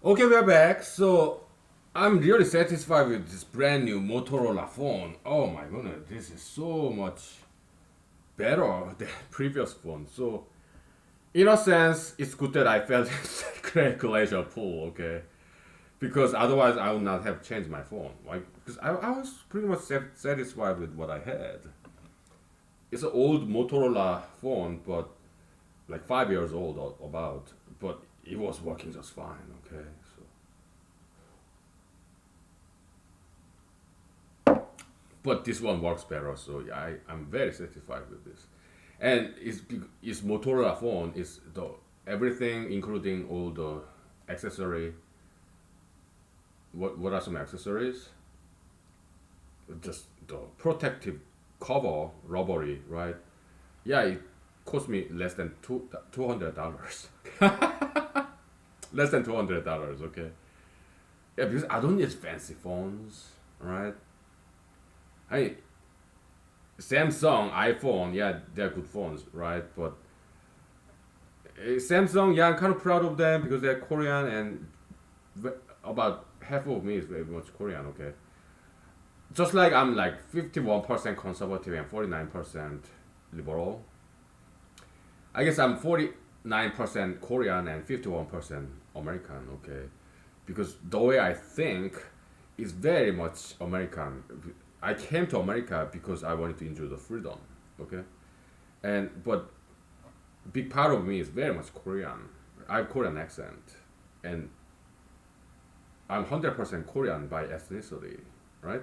Okay, we're back. So I'm really satisfied with this brand new Motorola phone. Oh my goodness, this is so much better than previous phone. So in a sense, it's good that I felt calculation pool. Okay, because otherwise I would not have changed my phone. Like because I was pretty much satisfied with what I had. It's an old Motorola phone, but like 5 years old about, but it was working just fine. Okay, so. But this one works better, so yeah, I'm very satisfied with this. And it's Motorola phone is the everything including all the accessory. What are some accessories? Just the protective cover, rubbery, right? Yeah, it cost me less than $200. Less than $200, okay? Yeah, because I don't need fancy phones, right? I Samsung, iPhone, yeah, they're good phones, right? But Samsung, yeah, I'm kind of proud of them because they're Korean and about half of me is very much Korean, okay? Just like I'm like 51% conservative and 49% liberal. I guess I'm 49% Korean and 51% American, okay? Because the way I think is very much American. I came to America because I wanted to enjoy the freedom, okay? And but big part of me is very much Korean. I have Korean accent, and I'm 100% Korean by ethnicity, right?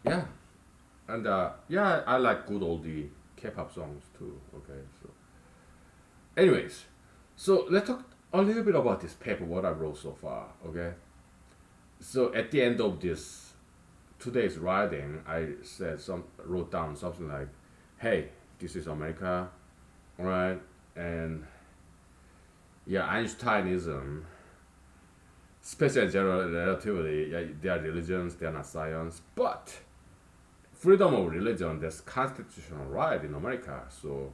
Yeah, yeah, and yeah, I like good oldie K-pop songs too. Okay, so anyways, so let's talk a little bit about this paper, what I wrote so far. Okay, so at the end of this today's writing, I wrote down something like, "Hey, this is America, alright, and yeah, Einsteinism, special and general relativity, yeah, they are religions, they are not science, but freedom of religion, that's constitutional right in America. So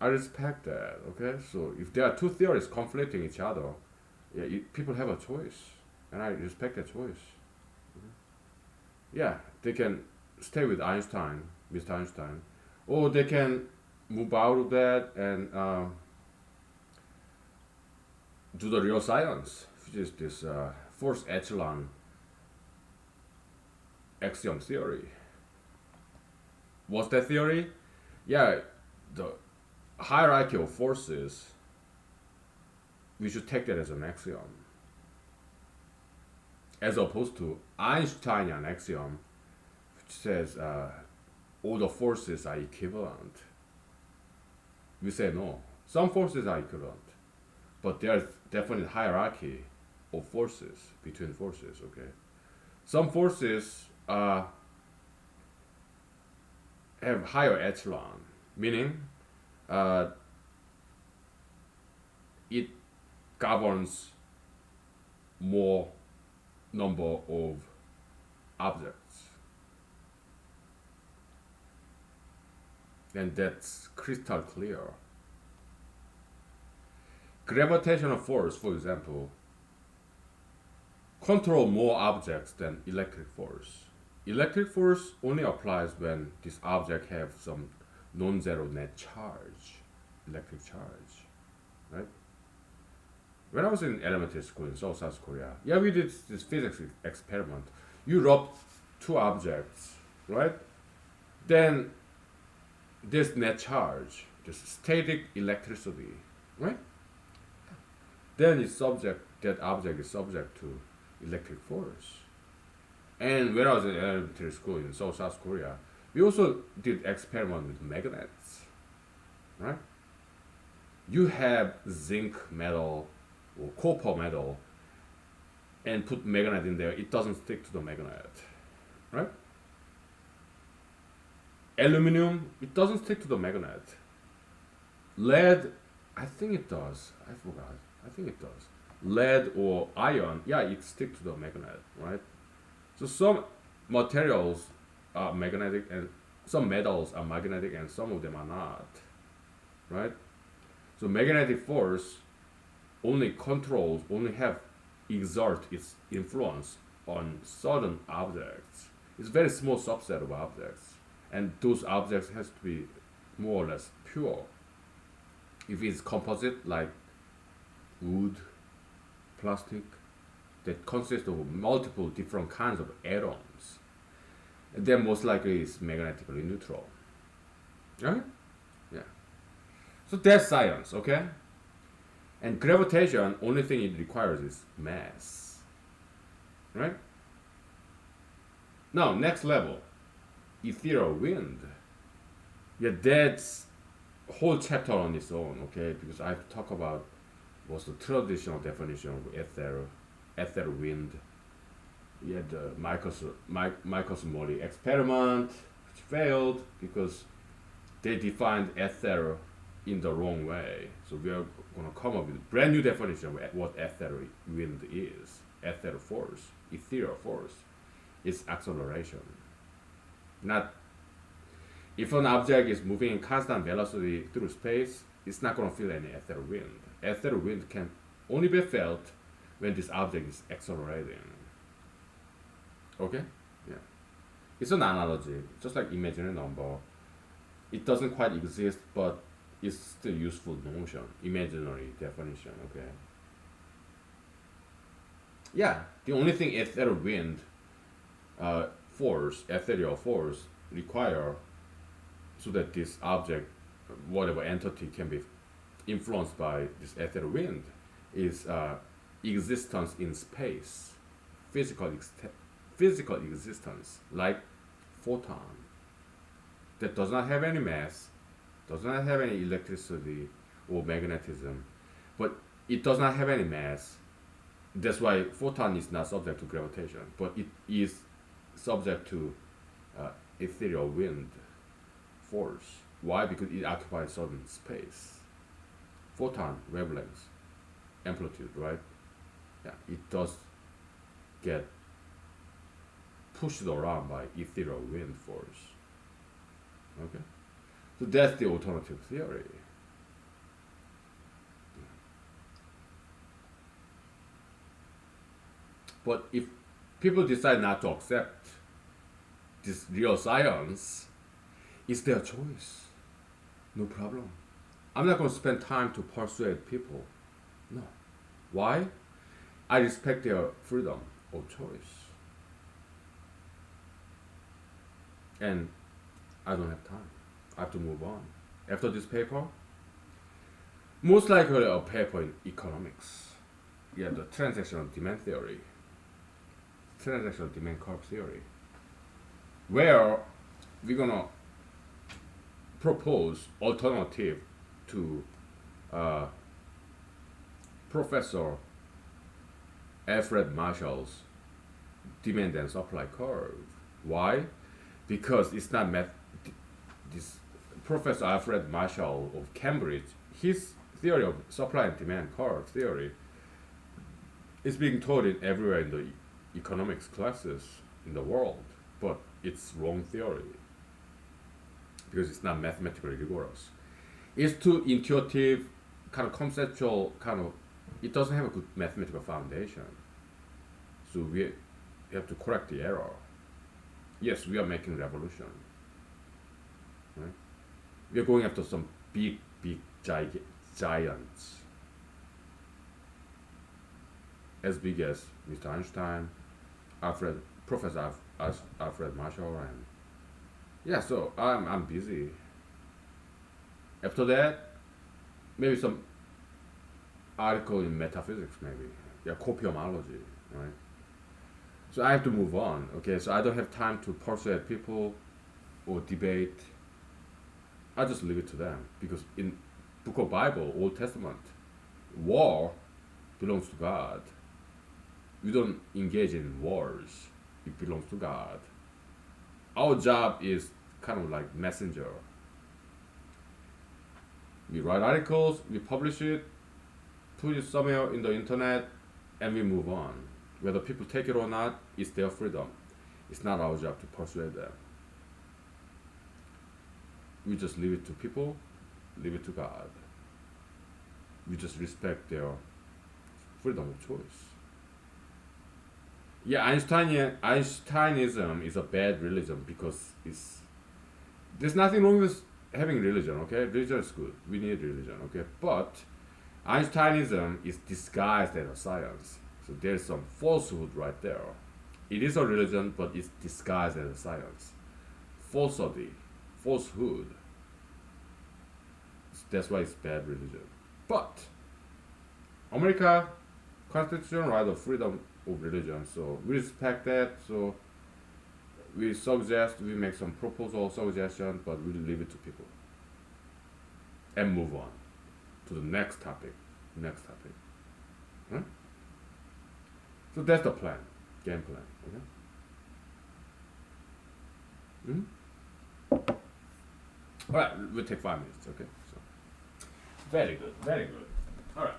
I respect that. Okay, so if there are two theories conflicting each other, yeah, people have a choice, and I respect that choice. Yeah, they can stay with Einstein, Mr. Einstein, or they can move out of that and do the real science, which is this fourth echelon axiom theory. What's that theory? Yeah, the hierarchy of forces. We should take that as an axiom, as opposed to Einsteinian axiom, which says all the forces are equivalent. We say no. Some forces are equivalent, but there's definitely hierarchy of forces between forces. Okay, some forces have higher echelon, meaning uh, it governs more number of objects, and that's crystal clear. Gravitational force, for example, control more objects than electric force. Electric force only applies when this object have some non-zero net charge, electric charge, right? When I was in elementary school in South Korea, yeah, we did this physics experiment. You rub two objects, right? Then this net charge, this static electricity, right? Then that object is subject to electric force. And when I was in elementary school in South Korea, we also did experiment with magnets, right? You have zinc metal or copper metal and put magnet in there, it doesn't stick to the magnet, right? Aluminum, it doesn't stick to the magnet. Lead, I think it does. I forgot. I think it does. Lead or iron, yeah, it sticks to the magnet, right? So some materials are magnetic and some metals are magnetic and some of them are not, right? So magnetic force only exert its influence on certain objects. It's a very small subset of objects, and those objects has to be more or less pure. If it's composite like wood, plastic, that consists of multiple different kinds of atoms, then most likely it's magnetically neutral. Right? Yeah. So that's science, okay? And gravitation, only thing it requires is mass. Right? Now, next level, ethereal wind. Yeah, that's a whole chapter on its own, okay? Because I have to talk about what's the traditional definition of ether wind. You had the Michelson-Morley experiment, which failed because they defined ether in the wrong way. So we are going to come up with a brand new definition of what ether wind is. Ether force, ethereal force, is acceleration. Not if an object is moving in constant velocity through space, it's not going to feel any ether wind. Ether wind can only be felt when this object is accelerating. Okay? Yeah. It's an analogy, just like imaginary number. It doesn't quite exist, but it's still useful notion, imaginary definition, okay? Yeah, the only thing ethereal wind ethereal force require so that this object, whatever entity can be influenced by this ethereal wind is existence in space, physical existence, like photon that does not have any mass, does not have any electricity or magnetism, but it does not have any mass. That's why photon is not subject to gravitation, but it is subject to ethereal wind force. Why? Because it occupies certain space. Photon wavelengths, amplitude, right? Yeah, it does get pushed around by ethereal wind force. Okay, so that's the alternative theory. But if people decide not to accept this real science, it's their choice. No problem. I'm not going to spend time to persuade people. No. Why? I respect their freedom of choice. And I don't have time. I have to move on. After this paper, most likely a paper in economics. Yeah, the transactional demand theory. Transactional demand curve theory. Where we're gonna propose alternative to Professor Alfred Marshall's demand and supply curve. Why? Because it's not this Professor Alfred Marshall of Cambridge, his theory of supply and demand curve theory is being taught everywhere in the economics classes in the world, but it's wrong theory because it's not mathematically rigorous. It's too intuitive, kind of conceptual, it doesn't have a good mathematical foundation. So we have to correct the error. Yes, we are making revolution. Right? We are going after some big giants. As big as Mr. Einstein, Professor Alfred Marshall, and yeah, so I'm busy. After that, maybe some article in metaphysics, maybe. Yeah, copiomology, right? So I have to move on, okay? So I don't have time to persuade people or debate. I just leave it to them because in Book of Bible, Old Testament, war belongs to God. We don't engage in wars. It belongs to God. Our job is kind of like messenger. We write articles, we publish it, put it somewhere in the internet, and we move on. Whether people take it or not, it's their freedom. It's not our job to persuade them. We just leave it to people, leave it to God. We just respect their freedom of choice. Yeah, Einsteinism is a bad religion because there's nothing wrong with having religion. Okay, religion is good. We need religion. Okay, but Einsteinism is disguised as a science. So there's some falsehood right there. It is a religion, but it's disguised as a science. Falsehood. That's why it's bad religion. But America constitution right of freedom of religion, so we respect that. So we make some proposal, suggestion, but we leave it to people and move on to the next topic. Huh? So that's the plan, game plan. Okay. All right, we'll take 5 minutes. Okay. So very good, very good. All right.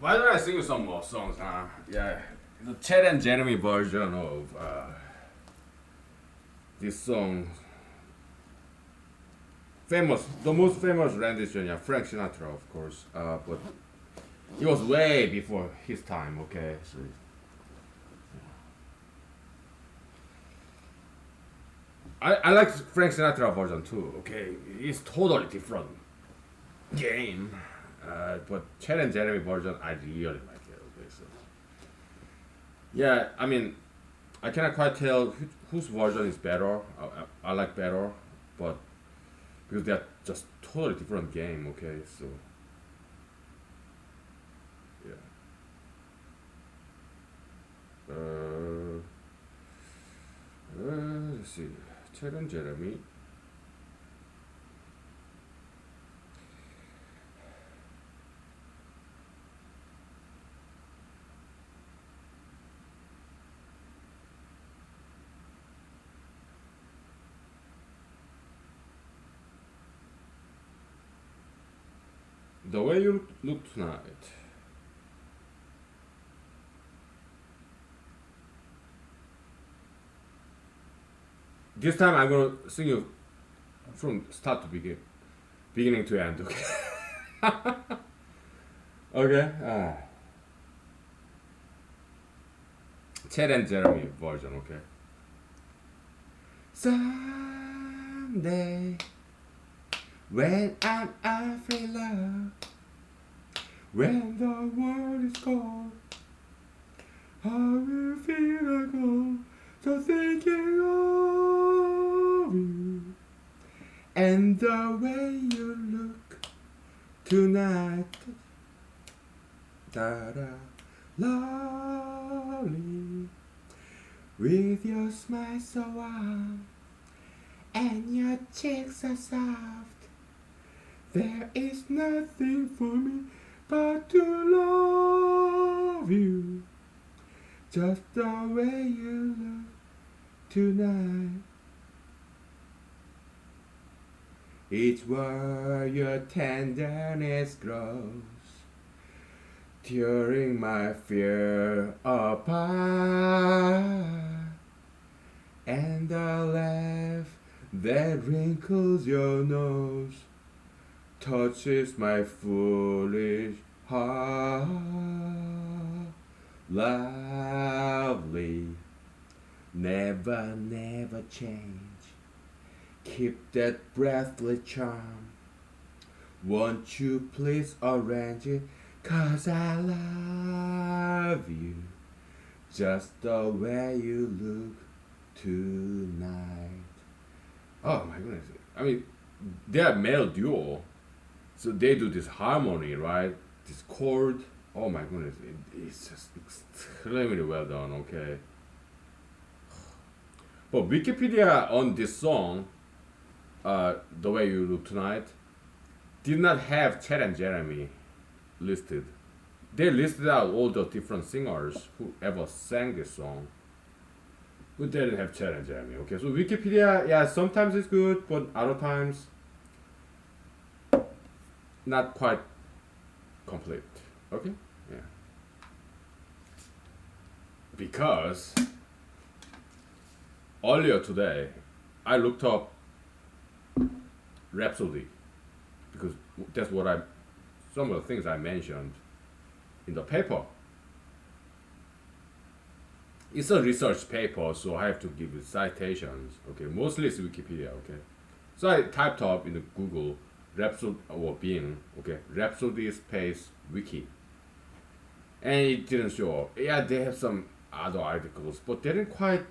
Why don't I sing you some more songs, huh? Yeah, the Chet and Jeremy version of this song. The most famous rendition, yeah, Frank Sinatra, of course. But it was way before his time. Okay, so I like Frank Sinatra version too. Okay, it's totally different game. But Chet and Jeremy version, I really like it. Okay, so yeah, I mean, I cannot quite tell whose version is better. I like better, but because they're just totally different game. Okay, so yeah. Let's see, Chet and Jeremy. The way you look tonight. This time I'm gonna sing you from start to beginning to end. Okay. Okay. Chad and Jeremy version. Okay. Someday, when I'm afraid love, when the world is cold, I will feel like home, just thinking of you. And the way you look tonight, da-da, lovely, with your smile so warm, and your cheeks so soft. There is nothing for me but to love you, just the way you look tonight. It's where your tenderness grows, tearing my fear apart. And the laugh that wrinkles your nose touches my foolish heart. Lovely, never, never change. Keep that breathless charm. Won't you please arrange it? 'Cause I love you just the way you look tonight. Oh my goodness. I mean, they are male duo. So they do this harmony, right? This chord. Oh my goodness. It's just extremely well done, okay? But Wikipedia on this song, The Way You Look Tonight, did not have Chad and Jeremy listed. They listed out all the different singers who ever sang this song. But they didn't have Chad and Jeremy, okay? So Wikipedia, yeah, sometimes it's good, but other times, not quite complete, okay? Yeah. Because earlier today, I looked up Rhapsody, because that's what some of the things I mentioned in the paper. It's a research paper, so I have to give it citations. Okay, mostly it's Wikipedia. Okay, so I typed up in the Google Rhapsody or Bing. Okay, Rhapsody space wiki, and it didn't show up. Yeah, they have some other articles, but they didn't quite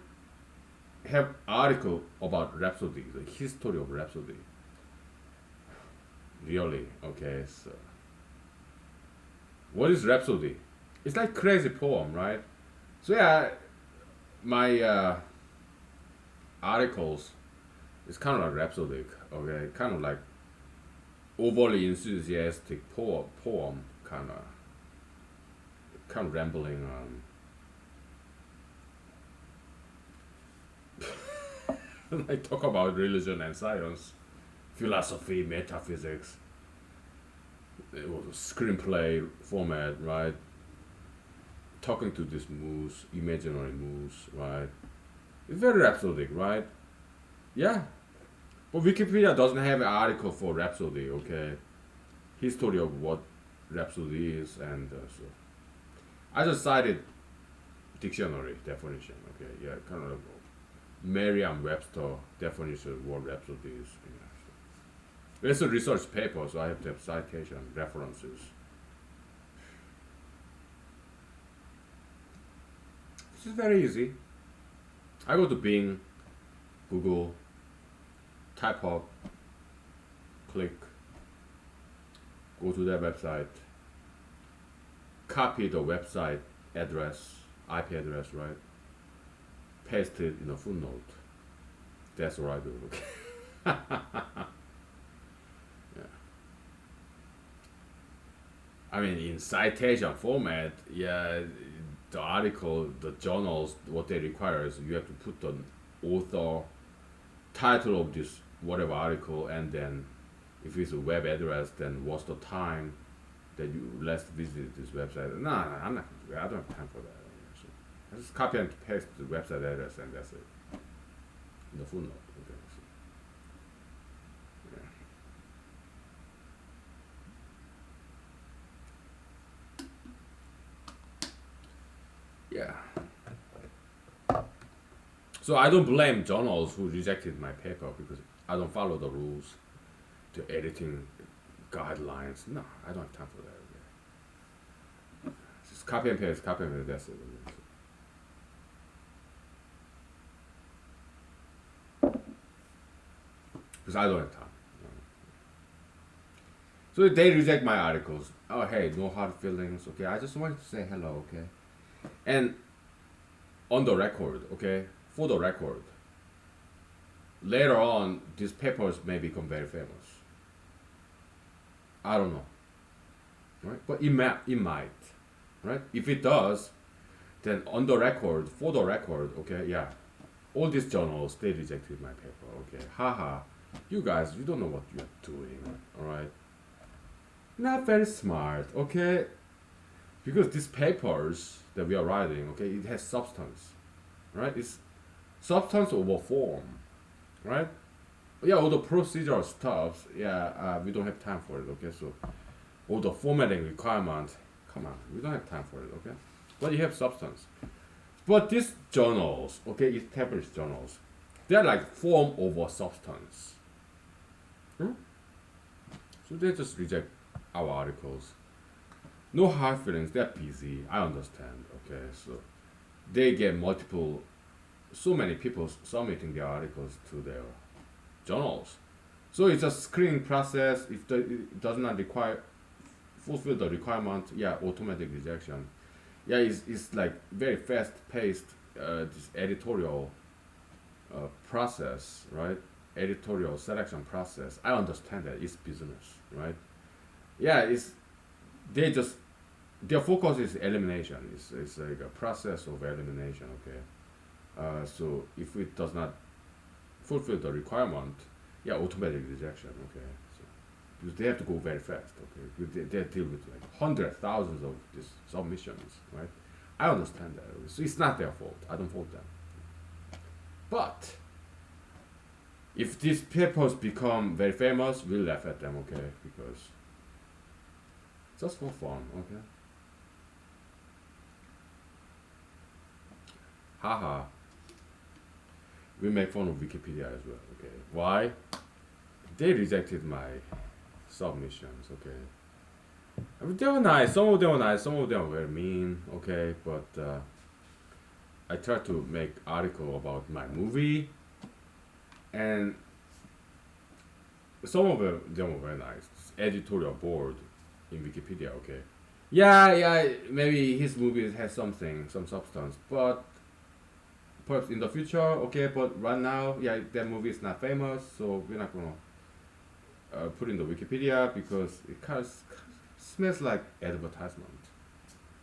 have article about Rhapsody, the history of Rhapsody. Really? Okay, so what is Rhapsody? It's like crazy poem, right? So yeah, my articles is kind of like rhapsodic, okay, kind of like overly enthusiastic poem kind of rambling I talk about religion and science, philosophy, metaphysics. It was a screenplay format, right? Talking to this moose, imaginary moose, right? It's very rhapsodic, right? Yeah. But Wikipedia doesn't have an article for Rhapsody, okay? History of what Rhapsody is, and so I just cited dictionary definition, okay? Yeah, kind of Merriam-Webster definition of what Rhapsody is. Yeah, so. It's a research paper, so I have to have citation references. This is very easy. I go to Bing, Google, type up, click, go to their website, copy the website address, IP address, right? Paste it in a footnote. That's what I do. Okay. Yeah. I mean, in citation format, yeah, the article, the journals, what they require is you have to put the author, title of this whatever article, and then if it's a web address, then what's the time that you last visited this website. No, I'm not. I don't have time for that. So I just copy and paste the website address, and that's it. In the footnote. Okay. So, yeah. yeah. So I don't blame journals who rejected my paper because I don't follow the rules, the editing guidelines. No, I don't have time for that. Okay? Just copy and paste, that's it. Because I don't have time. So they reject my articles. Oh, hey, no hard feelings. Okay, I just wanted to say hello. Okay, and on the record. Okay, for the record. Later on, these papers may become very famous. I don't know, right? But it might, right? If it does, then on the record, for the record, okay, yeah, all these journals they rejected my paper. Okay, haha, you guys, you don't know what you're doing, all right? Not very smart, okay? Because these papers that we are writing, okay, it has substance, right? It's substance over form, right? Yeah, all the procedural stuff, yeah, we don't have time for it, okay? So all the formatting requirement, come on, we don't have time for it, okay? But you have substance. But these journals, okay, established journals, they're like form over substance. Hmm? So they just reject our articles. No hard feelings, they're busy, I understand, okay? So they get so many people submitting their articles to their journals. So it's a screening process. If it does not fulfill the requirement, yeah, automatic rejection. Yeah, it's like very fast paced this editorial process, right? Editorial selection process. I understand that it's business, right? Yeah, they just their focus is elimination. It's like a process of elimination. Okay, so if it does not fulfill the requirement, yeah, automatic rejection. Okay, so because they have to go very fast. Okay, they deal with like hundreds, thousands of these submissions, right? I understand that. So it's not their fault. I don't fault them. But if these papers become very famous, we'll laugh at them. Okay, because just for fun. Okay. Haha. We make fun of Wikipedia as well. Okay. Why? They rejected my submissions. Okay. I mean, they were nice. Some of them were nice. Some of them were mean. Okay, but I tried to make article about my movie, and some of them were very nice. Editorial board in Wikipedia. Okay. Yeah. Maybe his movie has some substance, but perhaps in the future, okay. But right now, yeah, that movie is not famous, so we're not gonna put in the Wikipedia because it kind of smells like advertisement.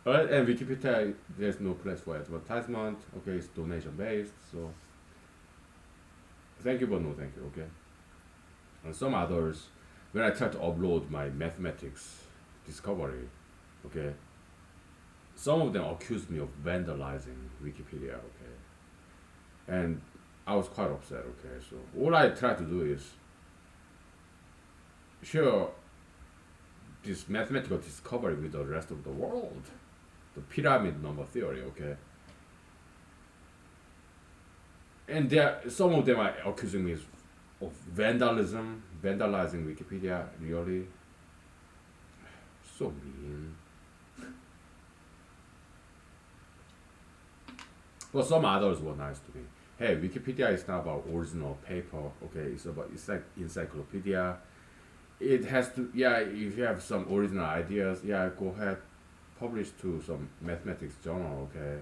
Alright, and Wikipedia, there's no place for advertisement. Okay, it's donation based, so thank you, but no thank you. Okay, and some others, when I try to upload my mathematics discovery, okay, some of them accused me of vandalizing Wikipedia. Okay, and I was quite upset. Okay, so all I try to do is share this mathematical discovery with the rest of the world, the pyramid number theory. Okay, and some of them are accusing me of vandalizing Wikipedia. Really, so mean. But some others were nice to me. Hey, Wikipedia is not about original paper. Okay, it's like encyclopedia. It has to, yeah, if you have some original ideas, yeah, go ahead, publish to some mathematics journal. Okay,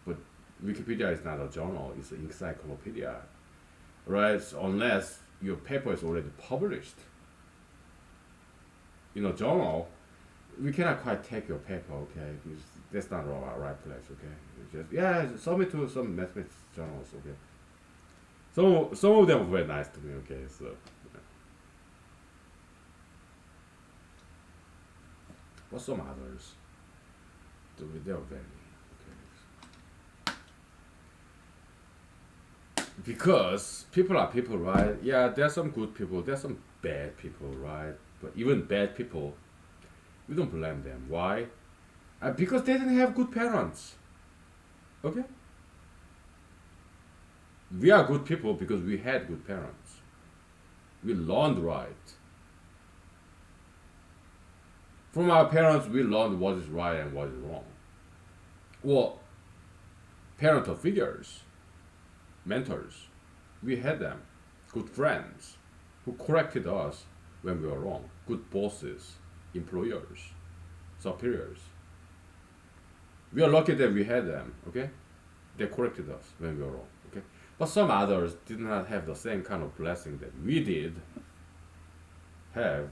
but Wikipedia is not a journal, it's an encyclopedia, right? So unless your paper is already published in a journal, we cannot quite take your paper. Okay, because that's not our right place. Okay, it's just, yeah, submit to some mathematics journals. Okay, some of them were very nice to me. Okay, so but some others, they were very okay. Because people are people, right? Yeah, there's some good people, there's some bad people, right? But even bad people, we don't blame them. Why? Because they didn't have good parents. Okay? We are good people because we had good parents. We learned right. From our parents, we learned what is right and what is wrong. Well, parental figures, mentors, we had them. Good friends who corrected us when we were wrong. Good bosses, employers, superiors. We are lucky that we had them, okay? They corrected us when we were wrong, okay? But some others did not have the same kind of blessing that we did have.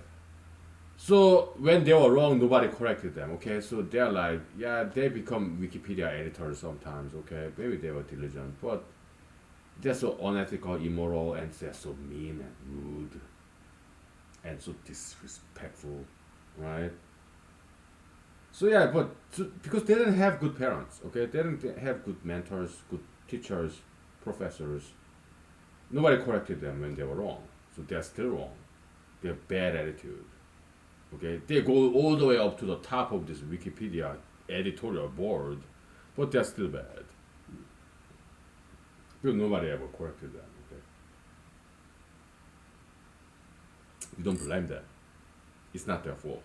So when they were wrong, nobody corrected them, okay? So they're like, yeah, they become Wikipedia editors sometimes, okay? Maybe they were diligent, but they're so unethical, immoral, and they're so mean and rude and so disrespectful, right? So yeah, but because they didn't have good parents, okay? They didn't have good mentors, good teachers, professors. Nobody corrected them when they were wrong. So they're still wrong. They have bad attitude. Okay, they go all the way up to the top of this Wikipedia editorial board, but they're still bad because nobody ever corrected them. Okay, you don't blame them. It's not their fault.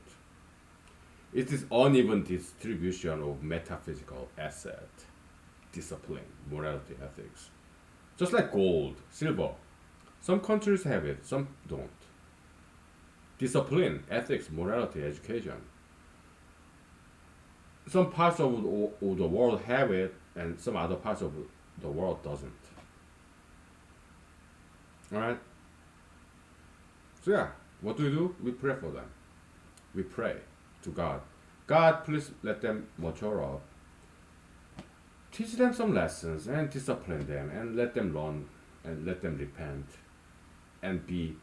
It is uneven distribution of metaphysical asset, discipline, morality, ethics. Just like gold, silver. Some countries have it, some don't. Discipline, ethics, morality, education. Some parts of the world have it, and some other parts of the world doesn't. Alright? So yeah, what do? We pray for them. We pray to God. God, please let them mature up. Teach them some lessons and discipline them and let them learn and let them repent and be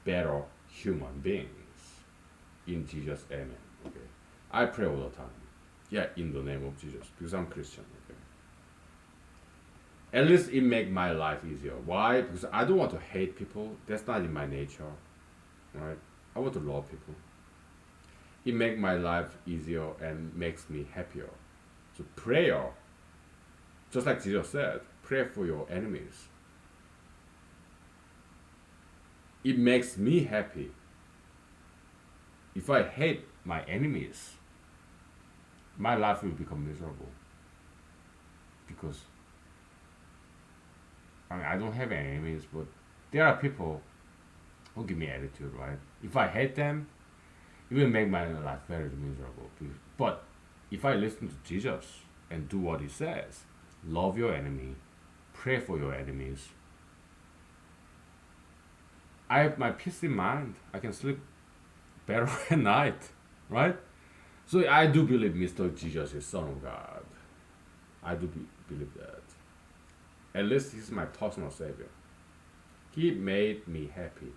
better human beings. In Jesus' amen. Okay. I pray all the time. Yeah, in the name of Jesus. Because I'm Christian. Okay. At least it make my life easier. Why? Because I don't want to hate people. That's not in my nature. Right? I want to love people. It make my life easier and makes me happier. So prayer, just like Jesus said, pray for your enemies. It makes me happy. If I hate my enemies, my life will become miserable. Because I don't have any enemies, but there are people who give me attitude, right? If I hate them, it will make my life very miserable. But if I listen to Jesus and do what he says, love your enemy, pray for your enemies, I have my peace in mind. I can sleep better at night, right? So I do believe Mr. Jesus is Son of God. I do believe that. At least he's my personal savior. He made me happy.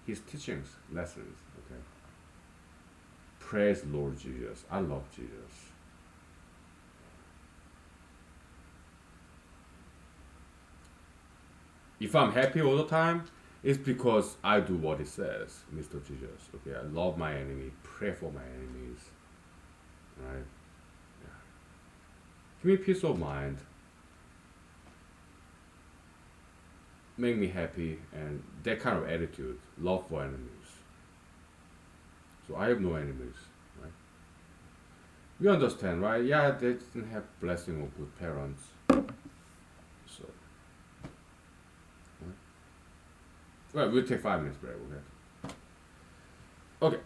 His teachings, lessons, okay? Praise Lord Jesus. I love Jesus. If I'm happy all the time, it's because I do what it says, Mr. Jesus. Okay, I love my enemy, pray for my enemies. Right? Yeah. Give me peace of mind. Make me happy and that kind of attitude, love for enemies. So I have no enemies, right? We understand, right? Yeah, they didn't have blessing of good parents. So right? Well, we'll take 5 minutes break, okay? Okay.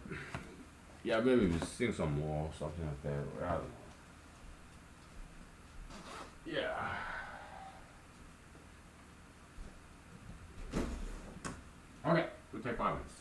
Yeah, maybe we sing some more, something like that. I don't know. Yeah. Okay, we'll take 5 minutes.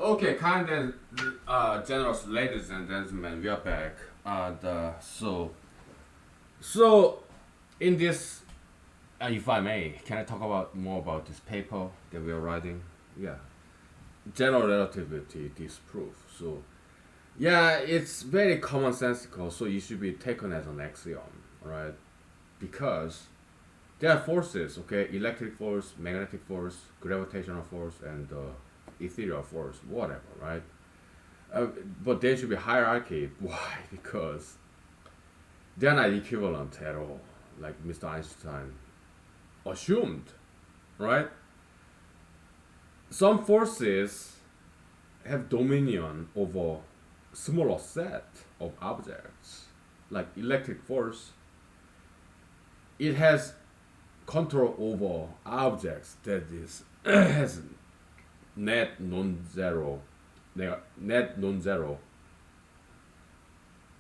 Okay, kind of generous ladies and gentlemen, we are back. So in this, if I may, can I talk about more about this paper that we are writing? Yeah, general relativity disproof. So yeah, it's very commonsensical, so it should be taken as an axiom, right? Because there are forces, okay, electric force, magnetic force, gravitational force, and ethereal force, whatever, right? But there should be hierarchy. Why? Because they're not equivalent at all, like Mr. Einstein assumed, right? Some forces have dominion over smaller set of objects, like electric force. It has control over objects that is has net non-zero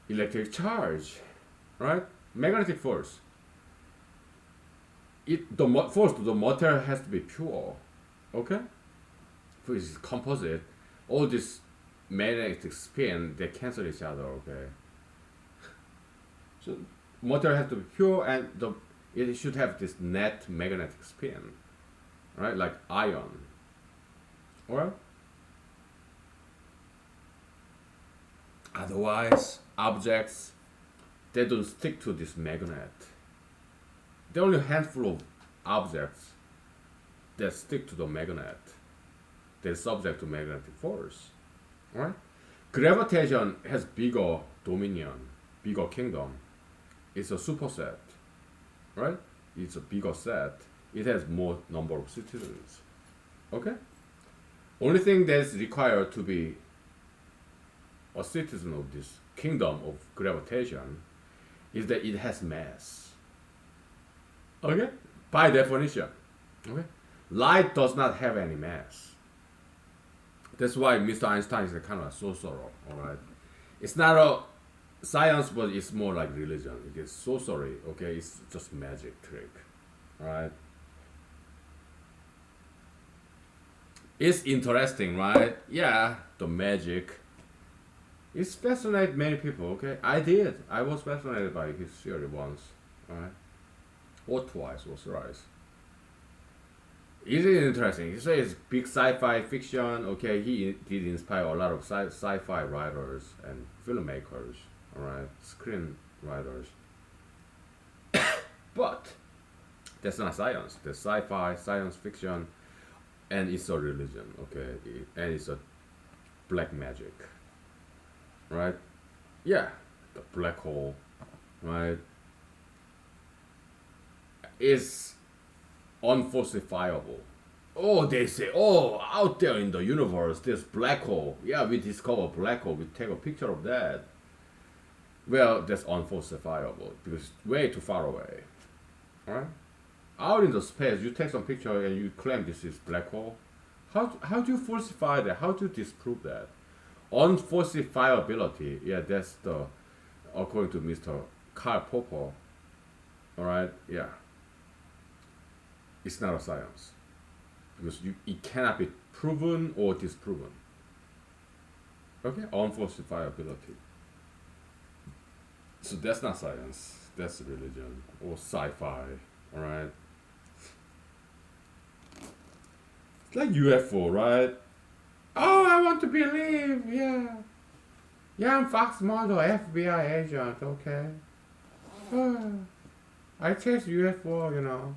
electric charge, right? Magnetic force. First the material has to be pure, okay? For it's composite, all this magnetic spin they cancel each other, okay? So material has to be pure, and it should have this net magnetic spin, right? Like iron, alright? Otherwise, objects they don't stick to this magnet. There are only a handful of objects that stick to the magnet. They're subject to magnetic force, right? Gravitation has bigger dominion, bigger kingdom. It's a superset, right? It's a bigger set. It has more number of citizens. Okay? Only thing that's required to be a citizen of this kingdom of gravitation is that it has mass. Okay? By definition. Okay? Light does not have any mass. That's why Mr. Einstein is a kind of a sorcerer. Alright? It's not a science, but it's more like religion. It is sorcery, okay? It's just magic trick. Right? It's interesting, right? Yeah, the magic. It's fascinated many people, okay? I did. I was fascinated by his theory once. Alright? Or twice, or thrice. It is interesting. He says big sci-fi fiction, okay? He did inspire a lot of sci-fi writers and filmmakers, alright? Screenwriters. But that's not science. That's sci-fi, science fiction, and it's a religion, okay? And it's a black magic, right? Yeah, the black hole, right? Is unfalsifiable. Oh, they say, oh, out there in the universe, there's black hole. Yeah, we discover black hole. We take a picture of that. Well, that's unfalsifiable because it's way too far away. Alright? Out in the space, you take some picture and you claim this is black hole. How do you falsify that? How do you disprove that? Unfalsifiability, yeah, that's the, according to Mr. Karl Popper, alright, yeah. It's not a science because it cannot be proven or disproven. Okay, unfalsifiability. So that's not science. That's religion or sci-fi. All right. It's like UFO, right? Oh, I want to believe. Yeah. Yeah, I'm Fox Model, FBI agent. Okay. I chase UFO, you know.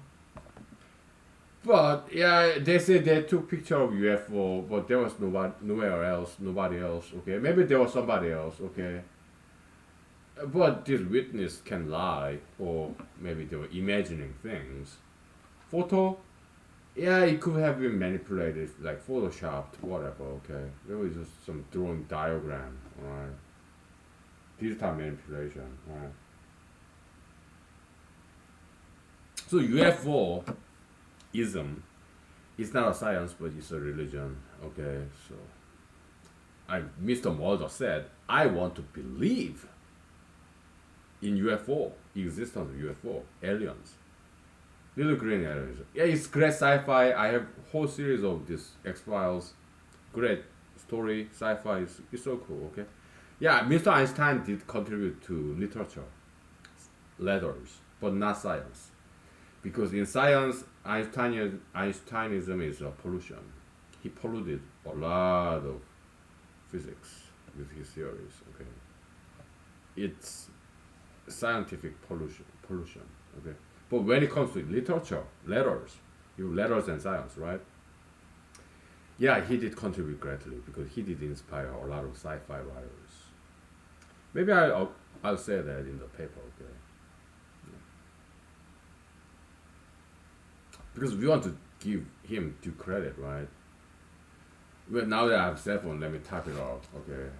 But yeah, they said they took picture of UFO, but there was nobody else. Okay, maybe there was somebody else. Okay, but this witness can lie, or maybe they were imagining things. Photo, yeah, it could have been manipulated, like photoshopped, whatever. Okay, there was just some drawing diagram. Alright, digital manipulation. Alright. So UFO-ism is not a science, but it's a religion. Okay, so Mr. Mulder said, I want to believe in UFO, existence of UFO, aliens. Little green aliens. Yeah, it's great sci-fi. I have whole series of this X-Files. Great story, sci-fi is so cool. Okay, yeah, Mr. Einstein did contribute to literature, letters, but not science, because in science, Einsteinism is a pollution. He polluted a lot of physics with his theories. Okay, it's scientific pollution. Pollution. Okay, but when it comes to literature, letters, letters and science, right? Yeah, he did contribute greatly because he did inspire a lot of sci-fi writers. Maybe I'll say that in the paper, okay? Because we want to give him due credit, right? Well, now that I have cell phone, let me type it out, okay?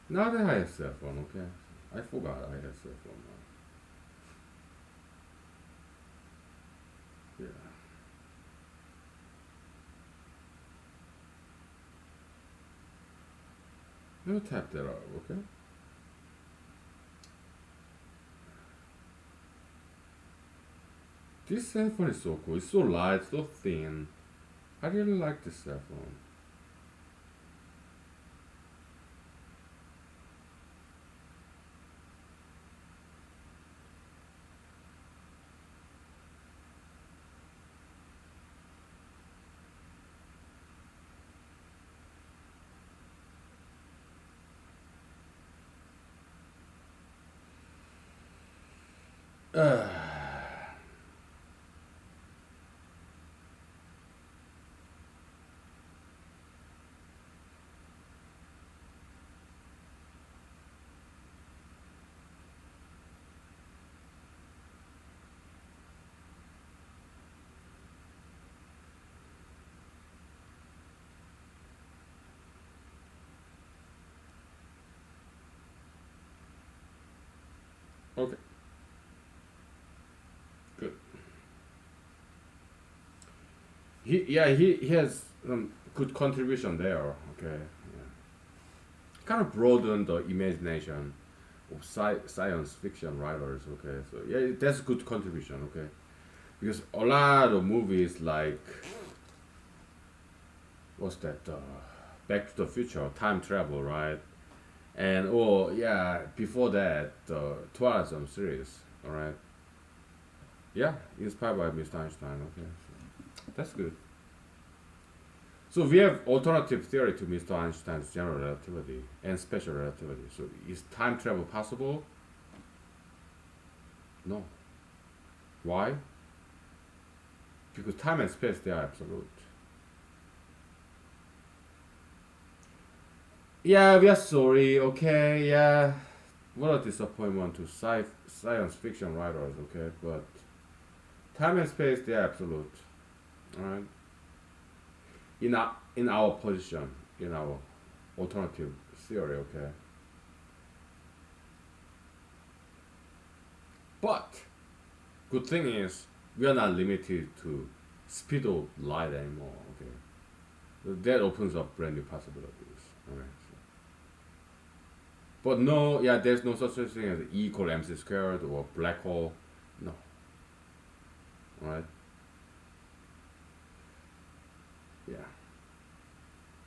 Now that I have cell phone, okay? I forgot I had cell phone now. Yeah. Let me type that out, okay? This cell phone is so cool. It's so light, so thin. I really like this cell phone. Uh, okay, good. He has some good contribution there. Okay, yeah. Kind of broaden the imagination of science fiction writers. Okay, so yeah, that's good contribution. Okay, because a lot of movies like what's that? Back to the Future, time travel, right? And oh yeah, before that, the Twilight Zone series. All right, yeah, inspired by Mr. Einstein. Okay, so that's good. So we have alternative theory to Mr. Einstein's general relativity and special relativity. So is time travel possible? No. Why? Because time and space they are absolute. Yeah, we are sorry. Okay, yeah. What a disappointment to science fiction writers. Okay, but time and space they are absolute. All right. In our position, in our alternative theory. Okay. But good thing is we are not limited to speed of light anymore. Okay, that opens up brand new possibilities. Okay, so. But no, yeah, there's no such thing as E equal mc squared or black hole. No, right? Yeah,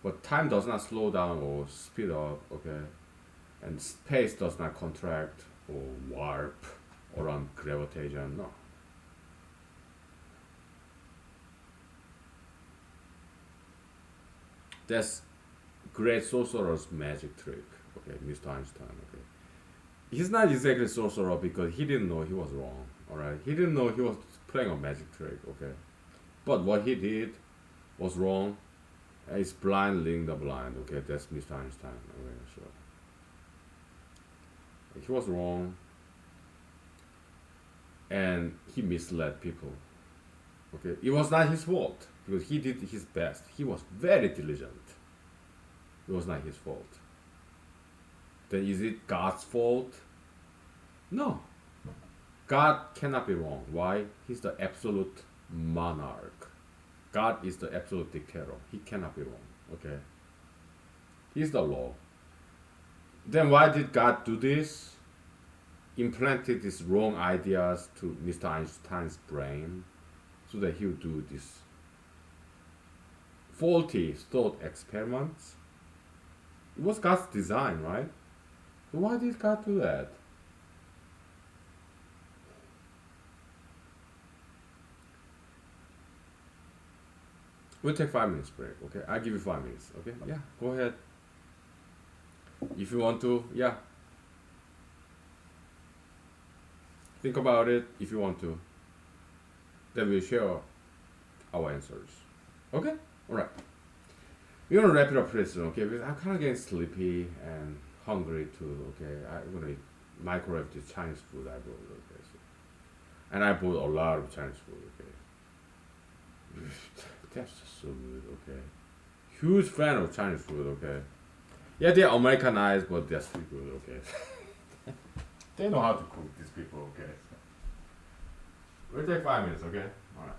but time does not slow down or speed up. Okay, and space does not contract or warp around gravitation. No, that's great sorcerer's magic trick. Okay, Mr. Einstein. Okay, he's not exactly sorcerer because he didn't know he was wrong. All right, he didn't know he was playing a magic trick. Okay, but what he did was wrong. It's blind leading the blind. Okay, that's Mr. Einstein. Okay, so he was wrong and he misled people. Okay, it was not his fault because he did his best. He was very diligent. It was not his fault. Then is it God's fault? No. God cannot be wrong. Why? He's the absolute monarch. God is the absolute dictator. He cannot be wrong. Okay? He's the law. Then why did God do this? Implanted these wrong ideas to Mr. Einstein's brain so that he would do this faulty thought experiments. It was God's design, right? So why did God do that? We'll take 5 minutes break, okay? I'll give you 5 minutes, okay? Yeah, go ahead. If you want to, yeah. Think about it if you want to. Then we'll share our answers. Okay? Alright. We're gonna wrap it up pretty soon, okay? Because I'm kind of getting sleepy and hungry too, okay? I'm gonna microwave this Chinese food I bought, okay? So. And I bought a lot of Chinese food, okay? That's just so good, okay? Huge fan of Chinese food, okay? Yeah, they're Americanized, but they're still good, okay? They know how to cook, these people, okay? We'll take 5 minutes, okay? Alright.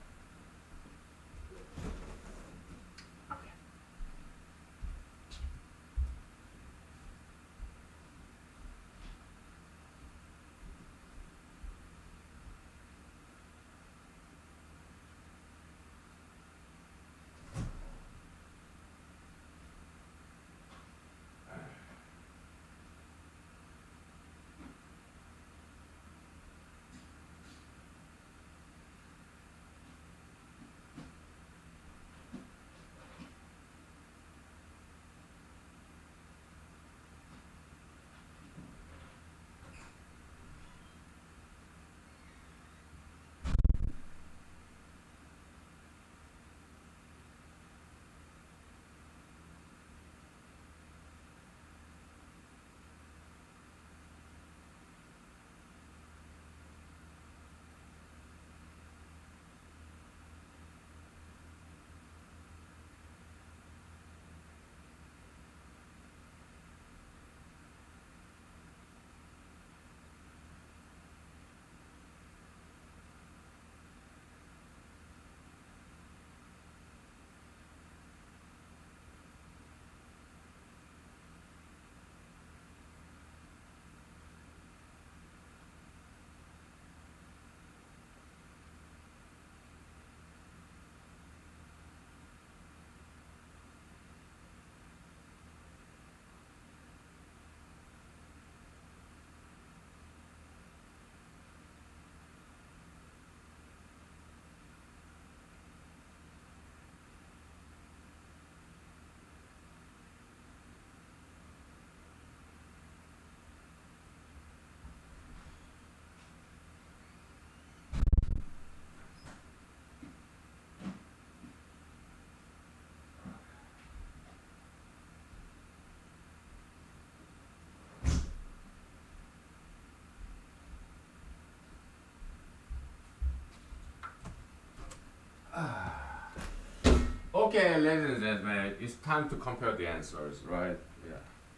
Okay, ladies and gentlemen, it's time to compare the answers, right? Yeah.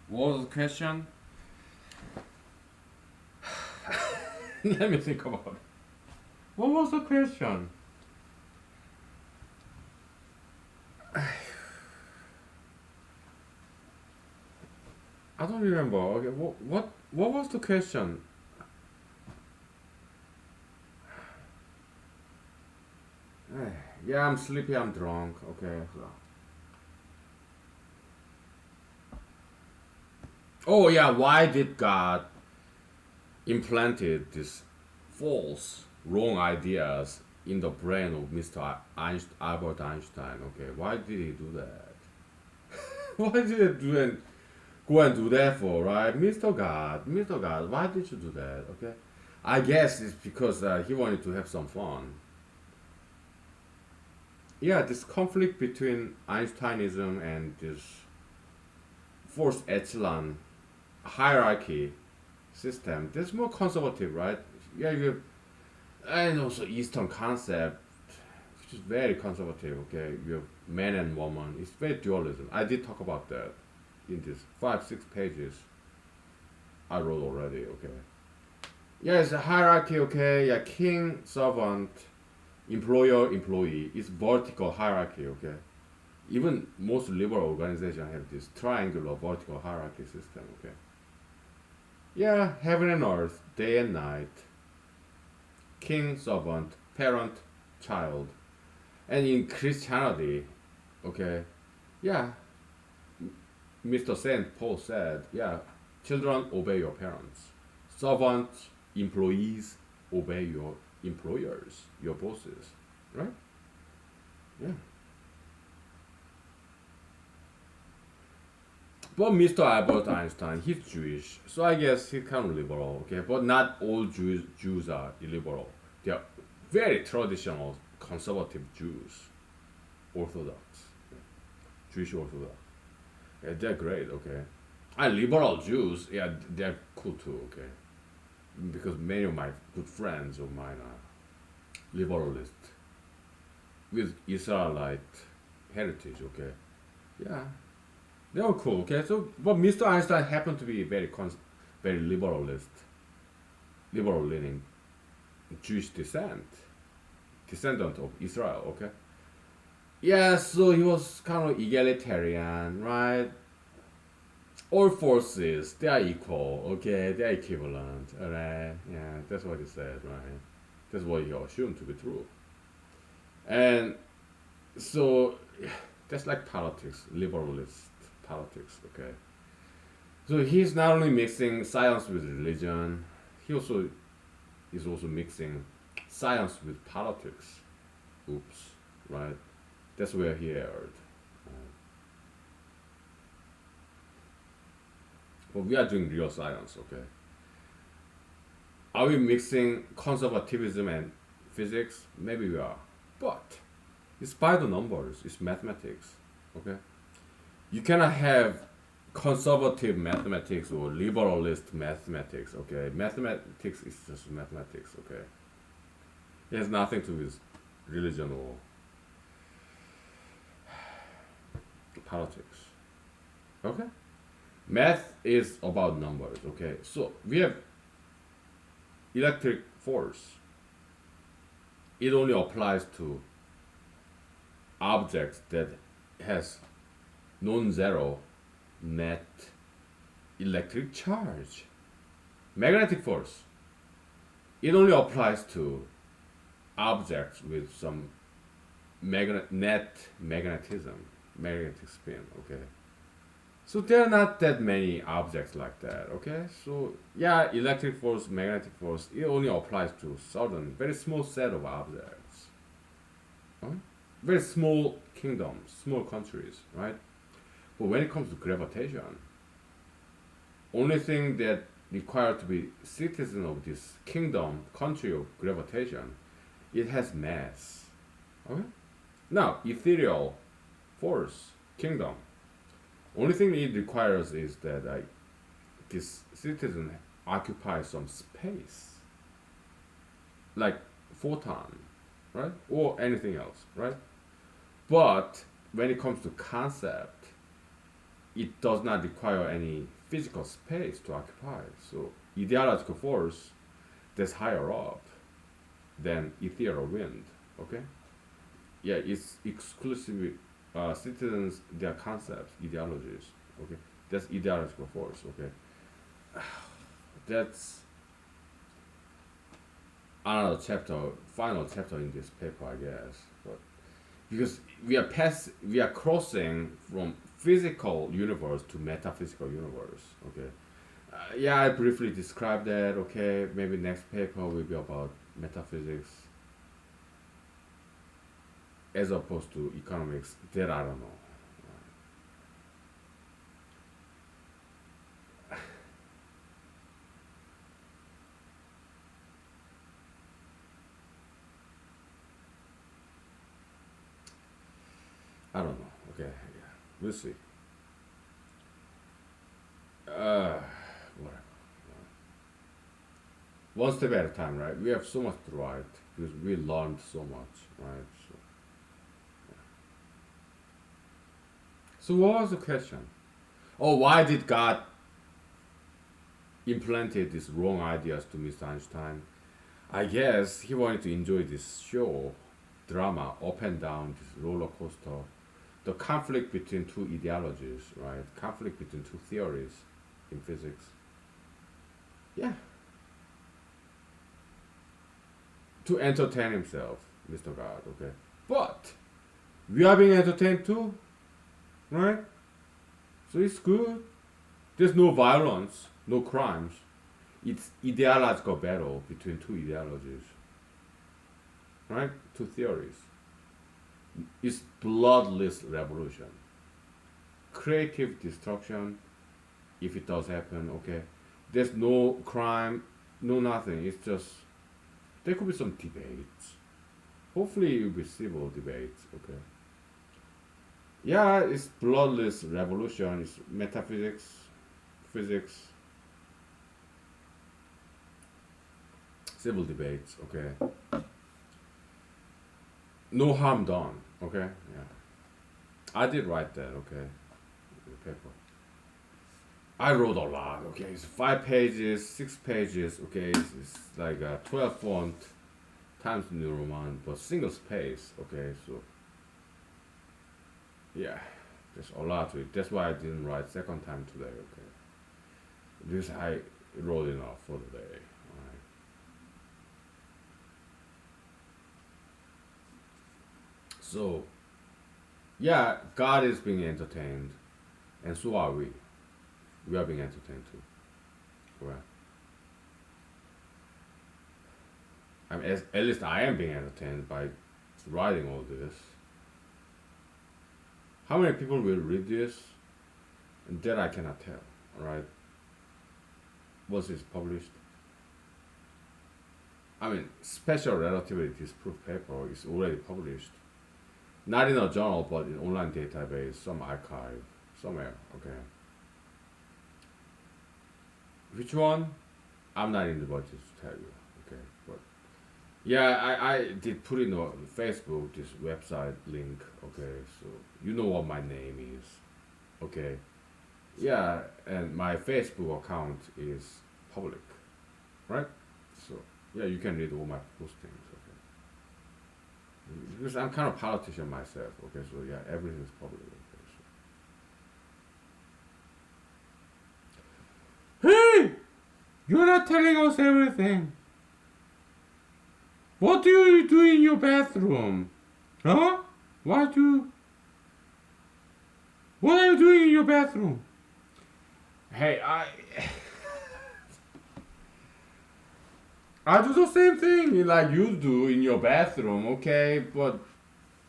What was the question? Let me think about it. What was the question? I don't remember. Okay, what was the question? Yeah, I'm sleepy, I'm drunk. Okay. Oh yeah, why did God implanted these false, wrong ideas in the brain of Mr. Albert Einstein? Okay, why did he do that? Why did he go and do that for, right? Mr. God, why did you do that? Okay, I guess it's because he wanted to have some fun. Yeah, this conflict between Einsteinism and this fourth echelon hierarchy system, this is more conservative, right? Yeah, you and also Eastern concept, which is very conservative. Okay, you have man and woman. It's very dualism. I did talk about that in this 5-6 pages I wrote already. Okay, yeah, it's a hierarchy. Okay, yeah, king, servant, employer, employee. It's vertical hierarchy. Okay, even most liberal organizations have this triangular vertical hierarchy system. Okay, yeah, heaven and earth, day and night, king, servant, parent, child. And in Christianity, Okay, yeah. Mr. Saint Paul said, yeah, children obey your parents, servants, employees obey your employers, your bosses, right? Yeah. But Mr. Albert Einstein, he's Jewish, so I guess he's kind of liberal, okay? But not all Jews are illiberal. They are very traditional, conservative Jews, Orthodox, Jewish Orthodox. Yeah, they're great, okay? And liberal Jews, yeah, they're cool too, okay? Because many of my good friends of mine are liberalist with Israelite heritage, okay? Yeah, they were cool, okay? So, but Mr. Einstein happened to be very liberal leaning Jewish descendant of Israel, okay? Yeah, so he was kind of egalitarian, right? All forces, they are equal, okay? They are equivalent, alright? Yeah, that's what he said, right? That's what he assumed to be true. And so, that's like politics, liberalist politics, okay? So he's not only mixing science with religion, he also is also mixing science with politics. Oops, right? That's where he erred. But we are doing real science, okay? Are we mixing conservatism and physics? Maybe we are. But it's by the numbers, it's mathematics, okay? You cannot have conservative mathematics or liberalist mathematics, okay? Mathematics is just mathematics, okay? It has nothing to do with religion or politics, okay? Math is about numbers, okay? So we have electric force. It only applies to objects that has non-zero net electric charge. Magnetic force. It only applies to objects with some net magnetism, magnetic spin, okay? So there are not that many objects like that, okay? So yeah, electric force, magnetic force, it only applies to certain, very small set of objects. Right? Very small kingdoms, small countries, right? But when it comes to gravitation, only thing that required to be citizen of this kingdom, country of gravitation, it has mass. Okay? Now, ethereal force, kingdom, only thing it requires is that this citizen occupies some space, like photon, right? Or anything else, right? But when it comes to concept, it does not require any physical space to occupy. So ideological force that's higher up than ethereal wind, okay? Yeah, it's exclusively citizens, their concepts, ideologies, okay? That's ideological force, okay? That's another chapter, final chapter in this paper, I guess. But because we are crossing from physical universe to metaphysical universe, okay? Yeah, I briefly described that, okay? Maybe next paper will be about metaphysics as opposed to economics. That I don't know. I don't know. Okay, yeah, we'll see. Whatever. One step at a time, right? We have so much to write because we learned so much, right? So what was the question? Oh, why did God implanted these wrong ideas to Mr. Einstein? I guess he wanted to enjoy this show, drama, up and down, this roller coaster, the conflict between two ideologies, right? Conflict between two theories in physics. Yeah, to entertain himself, Mr. God, okay? But We are being entertained too, right? So it's good. There's no violence, no crimes. It's ideological battle between two ideologies, right? Two theories. It's bloodless revolution. Creative destruction, if it does happen, okay. There's no crime, no nothing. It's just there could be some debates. Hopefully it will be civil debates, okay. Yeah, it's bloodless revolution. It's metaphysics, physics, civil debates, okay. No harm done, okay. Yeah, I did write that, okay. The paper. I wrote a lot, okay. It's 5 pages, 6 pages, okay. It's like a 12 font times New Roman, but single space, okay. So yeah, there's a lot to it. That's why I didn't write second time today, okay. This I wrote enough for the day. Alright. So yeah, God is being entertained, and so are we. We are being entertained too. Right. I mean, at least I am being entertained by writing all this. How many people will read this? And that I cannot tell. Alright. Was this published? I mean, special relativity proof paper is already published. Not in a journal, but in online database, some archive, somewhere. Okay. Which one? I'm not in the budget to tell you. Okay, but yeah, I did put in on Facebook this website link. Okay, so you know what my name is. Okay, yeah, and my Facebook account is public, right? So yeah, you can read all my postings. Okay, because I'm kind of politician myself. Okay, so yeah, everything is public. Okay, so. Hey, you're not telling us everything. What do you do in your bathroom? Huh? What do? What are you doing in your bathroom? Hey, I do the same thing like you do in your bathroom, okay? But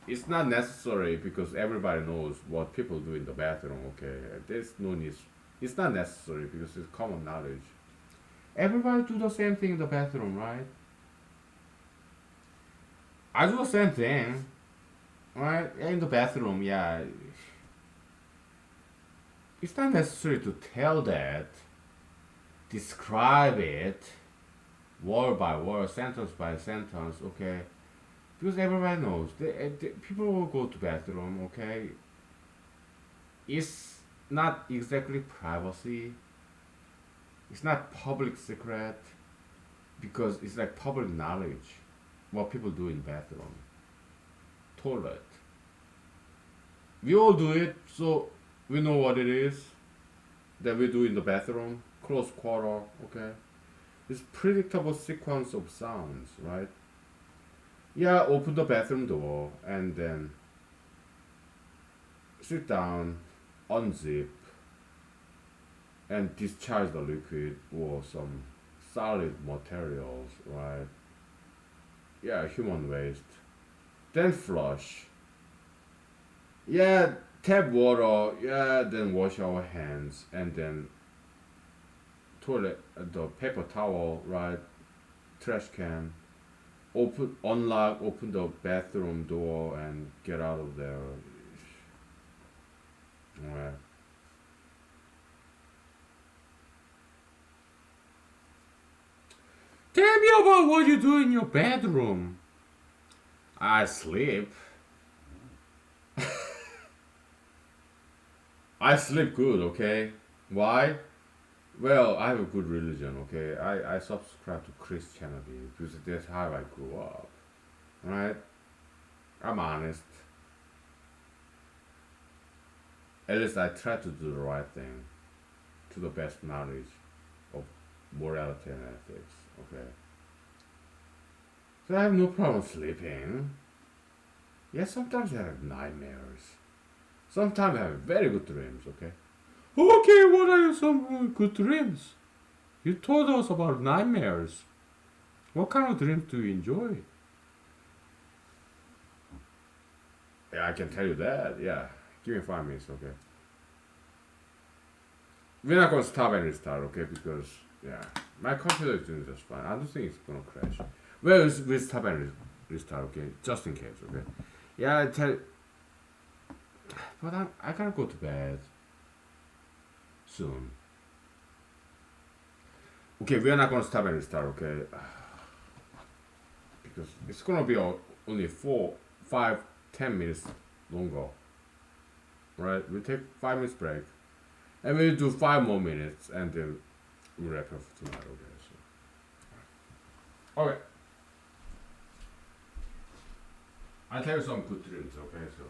it's not necessary because everybody knows what people do in the bathroom, okay? There's no need. It's not necessary because it's common knowledge. Everybody do the same thing in the bathroom, right? I do the same thing, right? In the bathroom, yeah. It's not necessary to tell that, describe it, word by word, sentence by sentence, okay? Because everybody knows. People will go to bathroom, okay? It's not exactly privacy. It's not public secret because it's like public knowledge what people do in bathroom, toilet. We all do it, so we know what it is that we do in the bathroom, close quarter, okay? It's predictable sequence of sounds, right? Yeah, open the bathroom door and then sit down, unzip, and discharge the liquid or some solid materials, right? Yeah, human waste. Then flush. Yeah, tap water. Yeah, then wash our hands and then toilet, the paper towel, right? Trash can. Unlock, open the bathroom door and get out of there. Right. Tell me about what you do in your bedroom. I sleep. I sleep good, okay? Why? Well, I have a good religion, okay? I subscribe to Christianity because that's how I grew up, right? I'm honest. At least I try to do the right thing to the best knowledge of morality and ethics, okay? So I have no problem sleeping. Yeah, sometimes I have nightmares. Sometimes I have very good dreams, okay? Okay, what are some good dreams? You told us about nightmares. What kind of dreams do you enjoy? Yeah, I can tell you that. Yeah. Give me 5 minutes, okay? We're not gonna stop and restart, okay? Because, yeah, my computer is doing just fine. I don't think it's gonna crash. Well, we'll stop and restart, okay? Just in case, okay? Yeah, I tell. But I gotta go to bed soon. Okay, we are not gonna stop and restart, okay? Because it's gonna be only 4, 5, 10 minutes longer, right? We take 5 minutes break, and we'll do 5 more minutes, and then we'll wrap up for tonight, okay? So, okay. I'll tell you some good dreams, okay? So,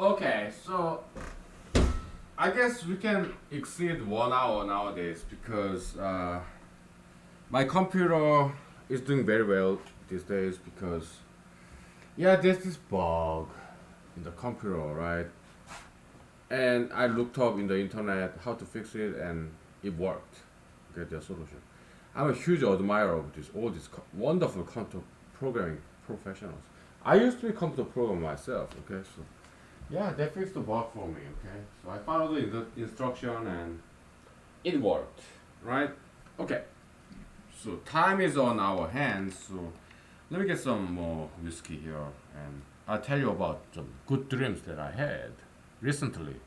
Okay, so I guess we can exceed 1 hour nowadays because my computer is doing very well these days because yeah, there's this bug in the computer, right? And I looked up in the internet how to fix it, and it worked. Get the solution. I'm a huge admirer of all these wonderful computer programming professionals. I used to be a computer programmer myself. Okay, so yeah, they fixed the bug for me. Okay, so I followed the instruction and it worked. Right? Okay. So time is on our hands. So let me get some more whiskey here, and I'll tell you about some good dreams that I had recently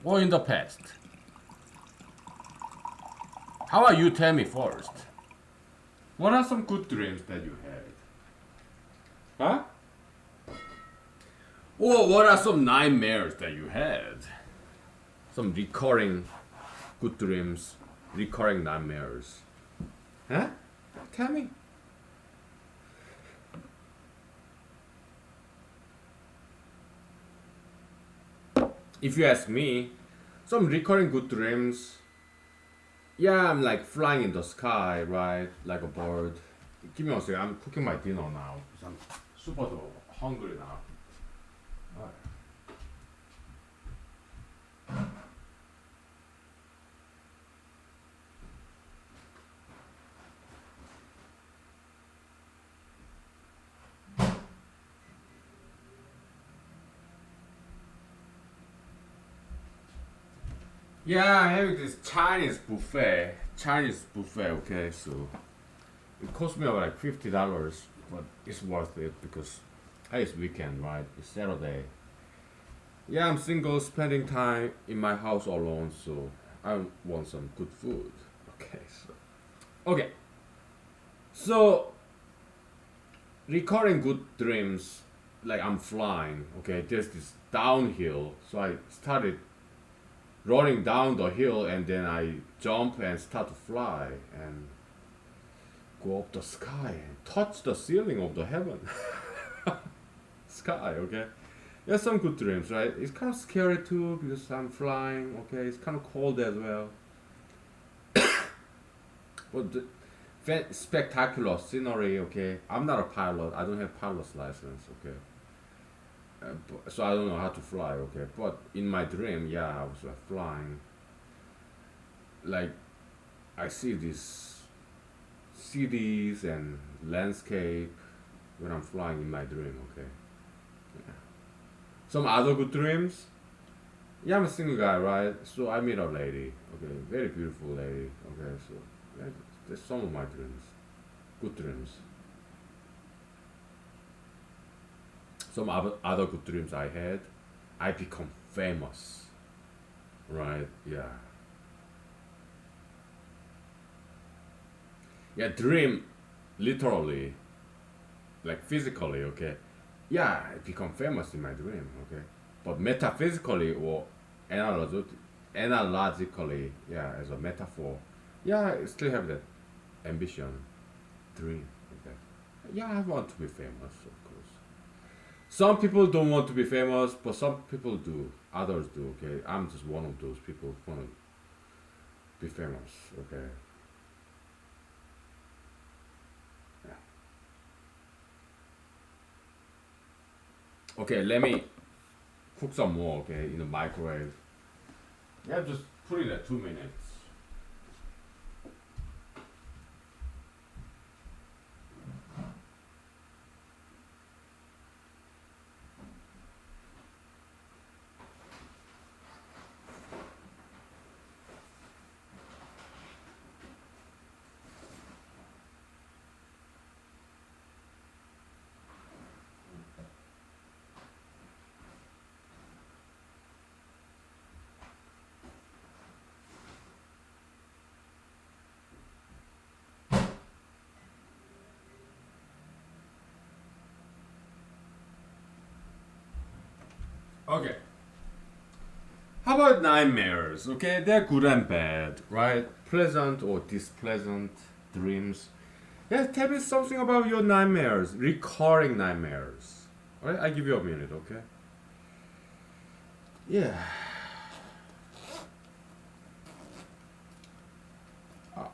or in the past. How about you tell me first? What are some good dreams that you had? Huh? Or what are some nightmares that you had? Some recurring good dreams, recurring nightmares. Huh? Tell me. If you ask me, some recurring good dreams. Yeah, I'm like flying in the sky, right? Like a bird. Give me a second. I'm cooking my dinner now because I'm super hungry now. Alright. Yeah, I'm having this Chinese buffet. Okay, so it cost me about like $50, but it's worth it because hey, it's weekend, right? It's Saturday. Yeah, I'm single, spending time in my house alone, so I want some good food. Okay, so recurring good dreams, like I'm flying. Okay, there's this downhill, so I started running down the hill, and then I jump and start to fly and go up the sky and touch the ceiling of the heaven. Sky, okay? Yeah, some good dreams, right? It's kind of scary too because I'm flying, okay? It's kind of cold as well. But the spectacular scenery, okay? I'm not a pilot, I don't have pilot's license, okay? So I don't know how to fly, okay? But in my dream, yeah, I was flying. Like, I see these cities and landscape when I'm flying in my dream, okay? Yeah. Some other good dreams? Yeah, I'm a single guy, right? So I meet a lady, okay? Very beautiful lady, okay? So yeah, that's some of my dreams. Good dreams. Some other good dreams I had, I become famous, right? Yeah. Yeah, dream, literally, like physically, okay? Yeah, I become famous in my dream, okay? But metaphysically or analogically, yeah, as a metaphor, yeah, I still have that ambition, dream, okay? Yeah, I want to be famous, of course. Some people don't want to be famous, but some people do. Others do, okay? I'm just one of those people who want to be famous, okay? Yeah. Okay, let me cook some more, okay, in the microwave. Yeah, just put it at 2 minutes. Okay. How about nightmares? Okay, they're good and bad, right? Pleasant or displeasant dreams. Yeah, tell me something about your nightmares, recurring nightmares. Alright, I give you a minute, okay? Yeah,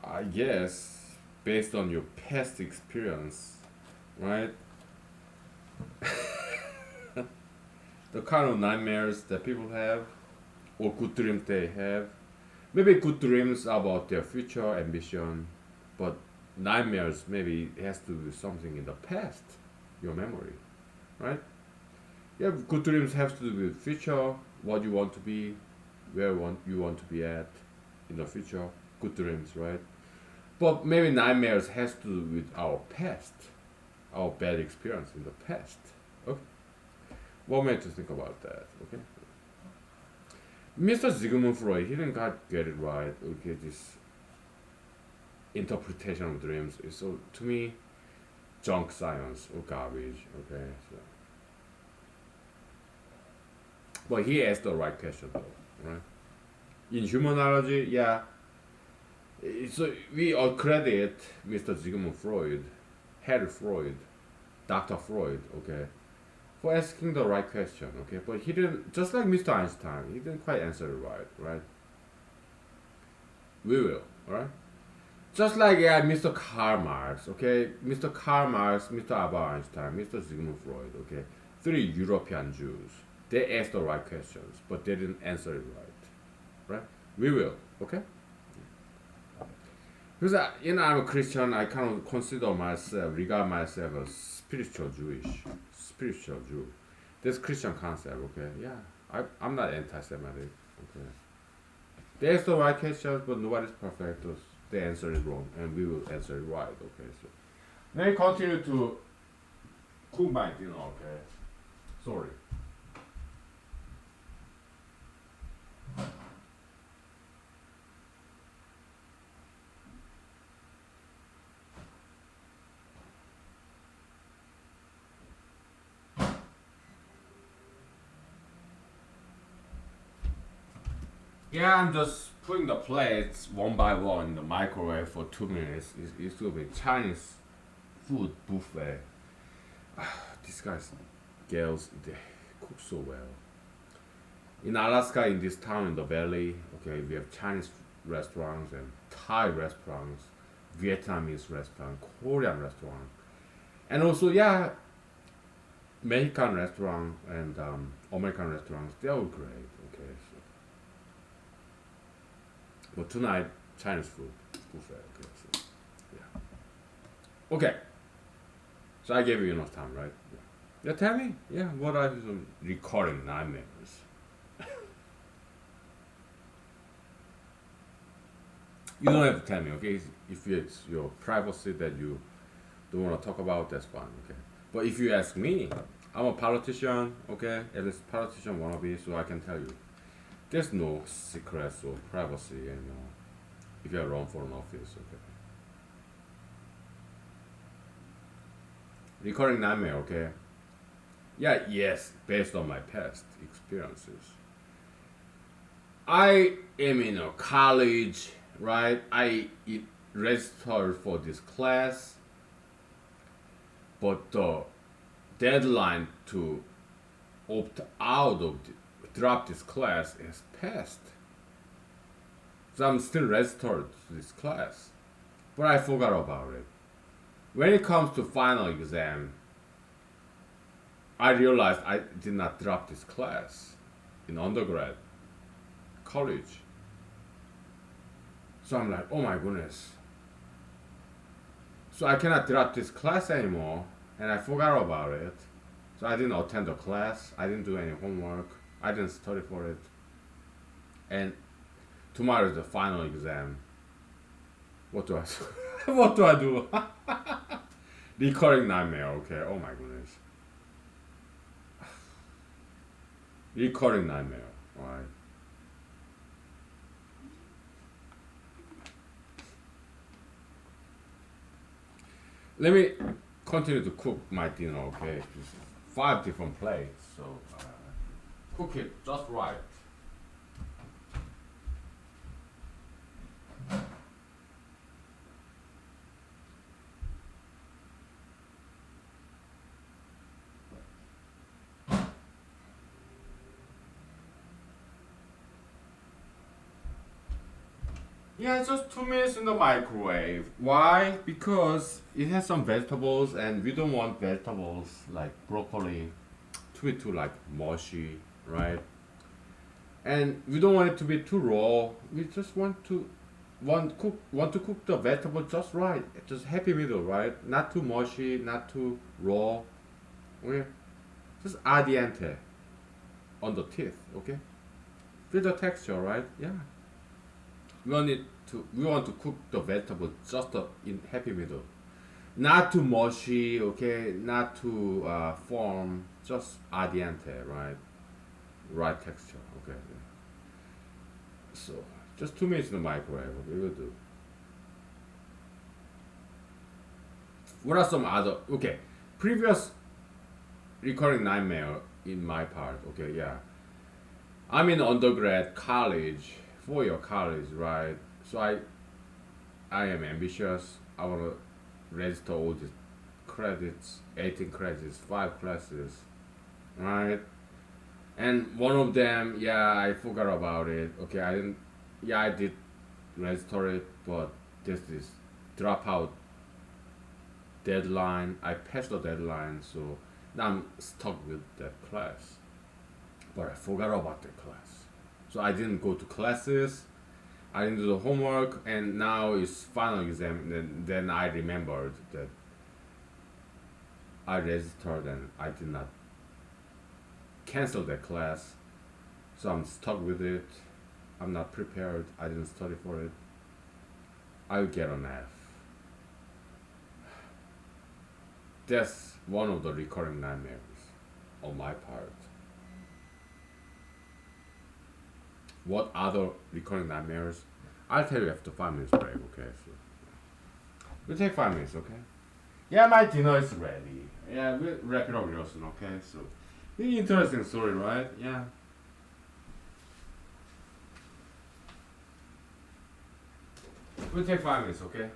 I guess based on your past experience, right? The kind of nightmares that people have, or good dreams they have. Maybe good dreams about their future ambition, but nightmares maybe it has to do with something in the past, your memory, right? Yeah, good dreams have to do with future, what you want to be, you want to be at in the future. Good dreams, right? But maybe nightmares has to do with our past, our bad experience in the past. Okay, what made you think about that? Okay, Mr. Sigmund Freud, he didn't quite get it right. Okay, this interpretation of dreams is so to me junk science or garbage. Okay, so but he asked the right question though, right? In humanology, yeah. So we all credit Mr. Sigmund Freud, Harry Freud, Dr. Freud, okay, for asking the right question, okay. But he didn't, just like Mr. Einstein, he didn't quite answer it right, right? We will, right? Just like yeah, Mr. Karl Marx, okay, Mr. Karl Marx, Mr. Albert Einstein, Mr. Sigmund Freud, okay, three European Jews. They asked the right questions, but they didn't answer it right, right? We will, okay? Because I'm a Christian, I kind of consider myself, regard myself as spiritual Jewish, spiritual Jew. That's Christian concept, okay? Yeah, I'm not anti-Semitic, okay? They asked the right questions, but nobody's perfect. They answer it wrong, and we will answer it right, okay? So let me continue to cook my dinner, okay? Sorry. Yeah, I'm just putting the plates one by one in the microwave for 2 minutes. It's gonna be Chinese food buffet. These guys, girls, they cook so well. In Alaska, in this town in the valley, okay, we have Chinese restaurants and Thai restaurants, Vietnamese restaurant, Korean restaurant, and also yeah, Mexican restaurant and American restaurants. They're all great. Okay, so but tonight Chinese food buffet. Okay, so yeah. Okay, so I gave you enough time, right? Yeah, tell me. Yeah, what are some recurring nightmares? You don't have to tell me, okay? If it's your privacy that you don't want to talk about, that's fine, okay? But if you ask me, I'm a politician, okay? At least politician wannabe, so I can tell you. There's no secrets or privacy, if you are run for an office, okay? Recurring nightmare, okay? Yeah, yes, based on my past experiences. I am in a college, right? I registered for this class, but the deadline to opt out of drop this class has passed. So I'm still registered to this class, but I forgot about it. When it comes to final exam, I realized I did not drop this class in undergrad, college. So I'm like, oh my goodness. So I cannot drop this class anymore, and I forgot about it. So I didn't attend the class. I didn't do any homework. I didn't study for it. And tomorrow is the final exam. What do I do? What do I do? Recurring nightmare. Okay. Oh my goodness. Recurring nightmare. All right. Let me continue to cook my dinner, okay? Just 5 different plates, so cook it just right. Yeah, just 2 minutes in the microwave. Why? Because it has some vegetables, and we don't want vegetables like broccoli to be too like mushy, right? And we don't want it to be too raw. We just want to cook the vegetable just right, just happy middle, right? Not too mushy, not too raw. Okay, just al dente on the teeth. Okay, feel the texture, right? Yeah, we want to cook the vegetable just in happy middle, not too mushy. Okay, not too firm, just al dente, right? Right texture. Okay, so just 2 minutes in the microwave. We will do. What are some other okay? Previous recurring nightmare in my part. Okay, yeah. I'm in undergrad college, 4 year college, right? So I am ambitious. I wanna register all these credits, 18 credits, 5 classes, right? And one of them, yeah, I forgot about it. Okay, I didn't. Yeah, I did register it, but there's this dropout deadline. I passed the deadline, so now I'm stuck with that class. But I forgot about the class. So I didn't go to classes, I didn't do the homework, and now it's final exam. Then I remembered that I registered and I did not cancel that class. So I'm stuck with it. I'm not prepared. I didn't study for it. I'll get an F. That's one of the recurring nightmares on my part. What other recurring nightmares? I'll tell you after 5 minutes break, okay? So we'll take 5 minutes, okay? Yeah, my dinner is ready. Yeah, we'll wrap it up real soon, okay? So, really interesting story, right? Yeah. We'll take 5 minutes, okay?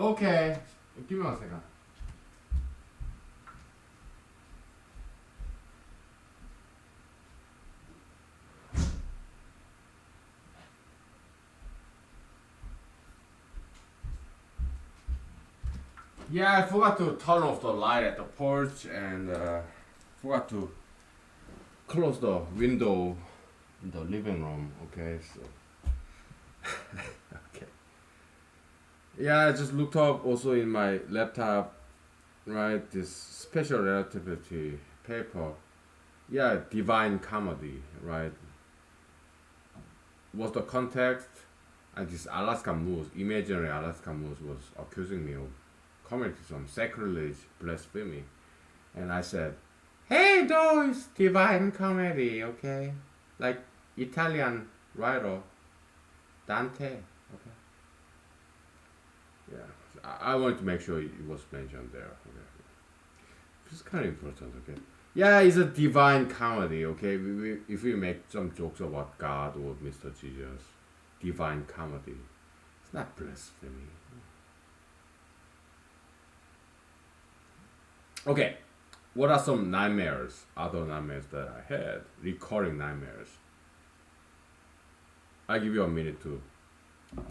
Okay, give me 1 second. Yeah, I forgot to turn off the light at the porch and forgot to close the window in the living room. Okay, so okay. Yeah, I just looked up also in my laptop, right? This special relativity paper. Yeah, divine comedy, right? What's the context? And this Alaska Moose, imaginary Alaska Moose, was accusing me of committing some sacrilege, blasphemy, and I said, "Hey, no, it's divine comedy, okay? Like Italian writer Dante, okay? Yeah, I wanted to make sure it was mentioned there. Okay, it's kind of important, okay? Yeah, it's a divine comedy, okay? If we make some jokes about God or Mr. Jesus, divine comedy, it's not blasphemy. Okay, what are some nightmares, other nightmares that I had, recurring nightmares? I give you a minute to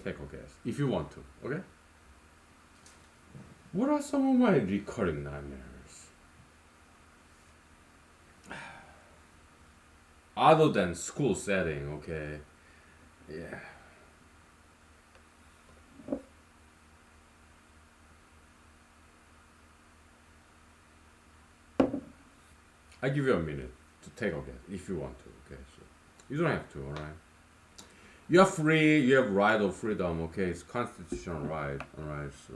take a guess, if you want to, okay? What are some of my recurring nightmares? Other than school setting, okay? Yeah. I give you a minute to take a guess, if you want to, okay? So you don't have to, alright? You're free, you have right of freedom, okay? It's constitutional right, alright? So,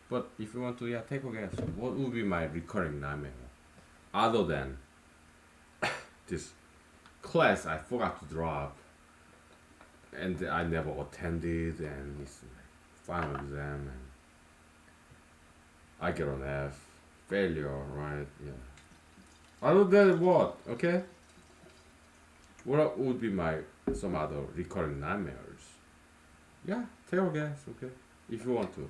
but if you want to, yeah, take a guess. What would be my recurring nightmare? Other than this class I forgot to drop and I never attended and it's final exam and I get an F, failure, right? Yeah. Other than what? Okay. What would be my some other recurring nightmares? Yeah, take a guess, okay? If you want to.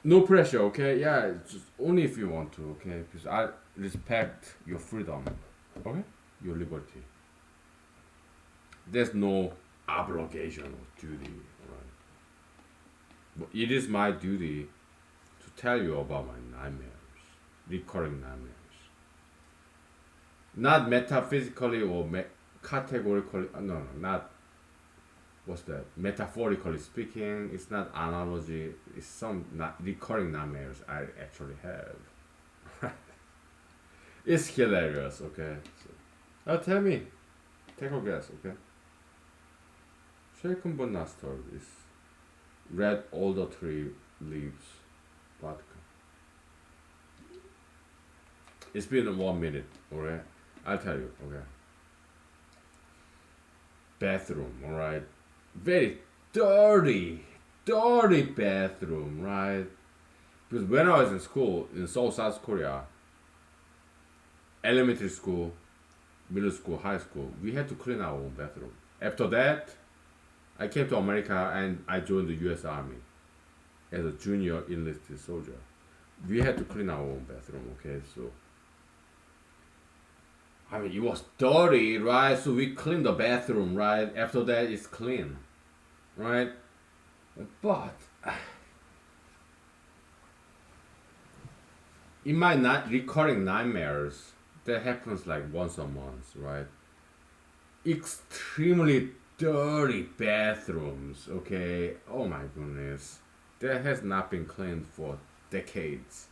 No pressure, okay? Yeah, just only if you want to, okay? Because I respect your freedom, okay? Your liberty. There's no obligation or duty, alright? But it is my duty to tell you about my nightmares, recurring nightmares. Not metaphysically or categorically, no, not, what's that? Metaphorically speaking, it's not analogy, it's some not recurring nightmares I actually have. It's hilarious, okay? So, tell me, take a guess, okay? Shaken but not stirred is read all the three leaves vodka. It's been 1 minute, alright? I'll tell you, okay? Bathroom, alright? Very dirty, dirty bathroom, right? Because when I was in school in Seoul, South Korea, elementary school, middle school, high school, we had to clean our own bathroom. After that, I came to America and I joined the US Army as a junior enlisted soldier. We had to clean our own bathroom, okay? So, I mean, it was dirty, right? So we cleaned the bathroom, right? After that, it's clean, right? But in my recurring nightmares, that happens like once a month, right? Extremely dirty bathrooms, okay? Oh my goodness. That has not been cleaned for decades.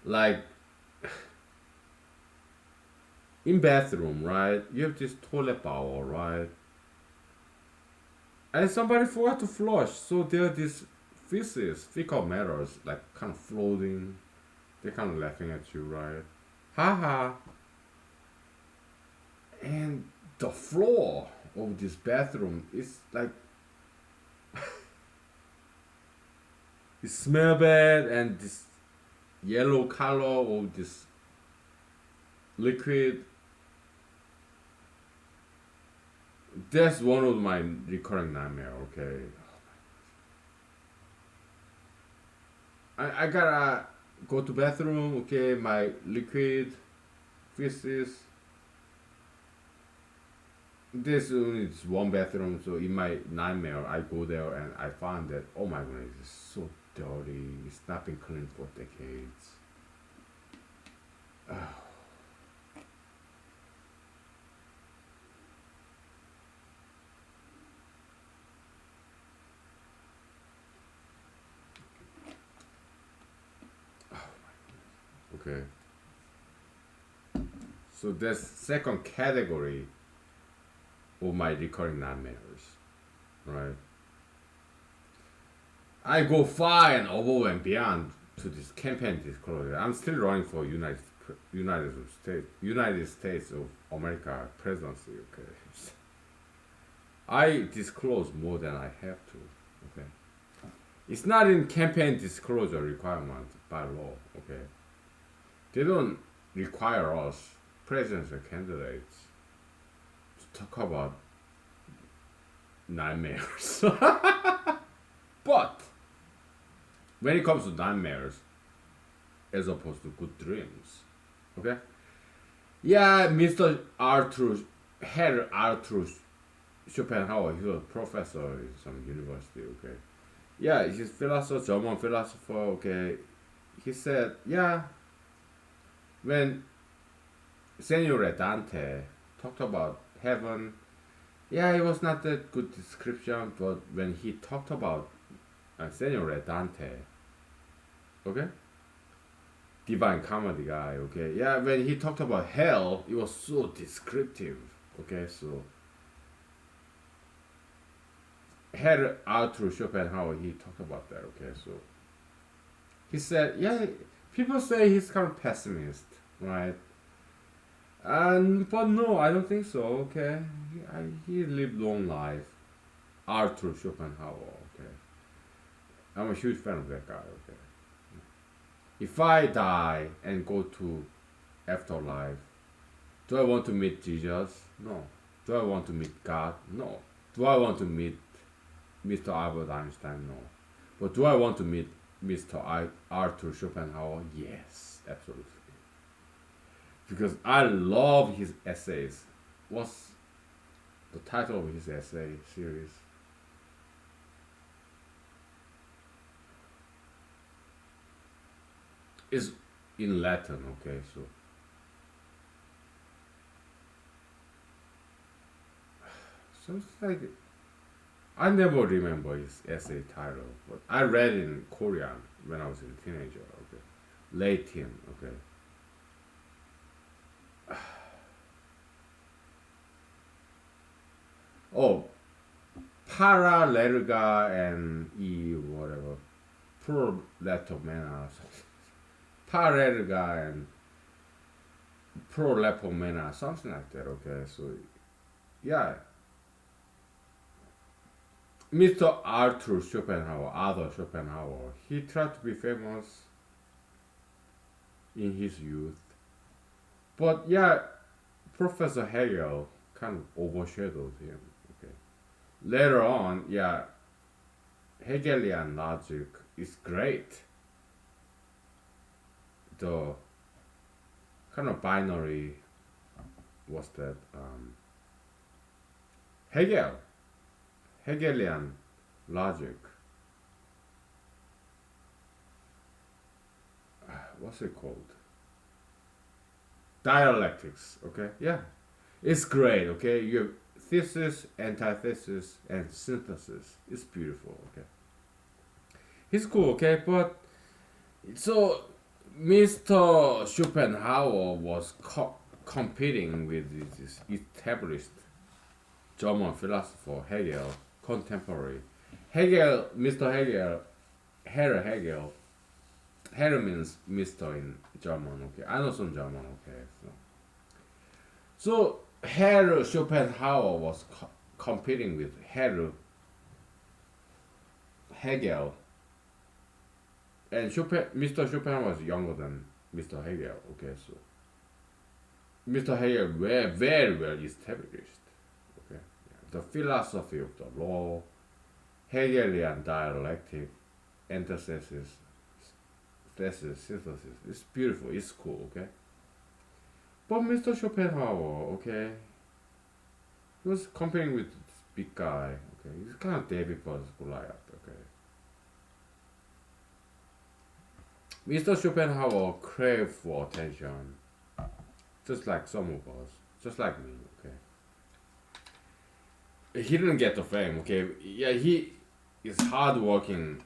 Like, in bathroom, right? You have this toilet bowl, right? And somebody forgot to flush, so there are these feces, fecal matters, like kind of floating. They're kind of laughing at you, right? Haha. And the floor of this bathroom is like it smell bad and this yellow color of this liquid. That's one of my recurring nightmare, okay? I gotta go to bathroom. Okay, my liquid feces. This is one bathroom, so in my nightmare, I go there and I find that, oh my goodness, it's so dirty. It's not been cleaned for decades. Okay. So that's second category of my recurring nightmares, right? I go far and above and beyond to this campaign disclosure. I'm still running for United States of America presidency. Okay, I disclose more than I have to. Okay, it's not in campaign disclosure requirement by law. Okay, they don't require us presidential candidates to talk about nightmares. But when it comes to nightmares, as opposed to good dreams, okay? Yeah, Mr. Arthur, Herr Arthur Schopenhauer, he was a professor in some university, okay? Yeah, he's philosopher, German philosopher, okay? He said, yeah, when Signore Dante talked about heaven, yeah, it was not a good description, but when he talked about Signore Dante, okay? Divine Comedy guy, okay? Yeah, when he talked about hell, it was so descriptive, okay? So, Herr Arthur Schopenhauer, he talked about that, okay? So, he said, yeah, people say he's kind of pessimist, right? But no, I don't think so, okay? He lived long life. Arthur Schopenhauer, okay? I'm a huge fan of that guy, okay? If I die and go to afterlife, do I want to meet Jesus? No. Do I want to meet God? No. Do I want to meet Mr. Albert Einstein? No. But do I want to meet Mr. Arthur Schopenhauer? Yes, absolutely. Because I love his essays. What's the title of his essay series? It's in Latin, okay, so it's like I never remember his essay title, but I read it in Korean when I was a teenager, okay, late teen, okay. Oh, Paralerga and E whatever, Proleptomena, Paralerga and Proleptomena, something like that, okay. So yeah, Mr. Arthur Schopenhauer, he tried to be famous in his youth. But yeah, Professor Hegel kind of overshadowed him. Okay. Later on, yeah, Hegelian logic is great. The kind of binary was that Hegelian logic. What's it called? Dialectics. Okay, yeah, it's great. Okay, you have thesis, antithesis, and synthesis. It's beautiful. Okay, he's cool. Okay, but so Mr. Schopenhauer was competing with this established German philosopher Hegel, contemporary. Mr. Hegel, Herr Hegel. Herr means Mr. in German. Okay, I know some German. Okay, so Herr Schopenhauer was competing with Herr Hegel, and Mr. Schopenhauer was younger than Mr. Hegel. Okay, so Mr. Hegel were very well established. Okay, the philosophy of the law, Hegelian dialectic, antithesis, thesis, synthesis. It's beautiful. It's cool. Okay. But Mr. Schopenhauer, okay, he was comparing with this big guy. Okay, he's kind of David versus Goliath. Okay. Mr. Schopenhauer craved for attention, just like some of us, just like me. Okay. He didn't get the fame. Okay. Yeah, he is hardworking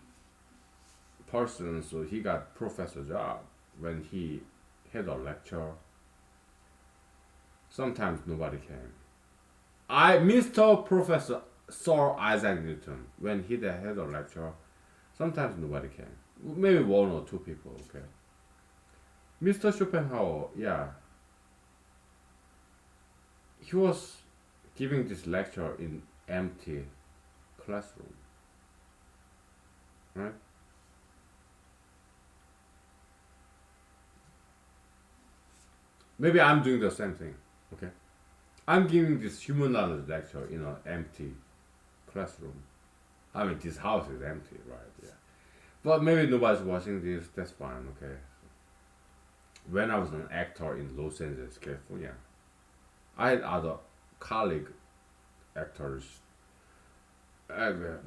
person, so he got professor job when he had a lecture. Sometimes nobody came. Mr. Professor Sir Isaac Newton, when he had a lecture, sometimes nobody came. Maybe one or two people, okay. Mr. Schopenhauer, yeah, he was giving this lecture in empty classroom, right? Maybe I'm doing the same thing, okay. I'm giving this humanology lecture in an empty classroom. I mean, this house is empty, right? Yeah. But maybe nobody's watching this. That's fine, okay. When I was an actor in Los Angeles, California, I had other colleague actors.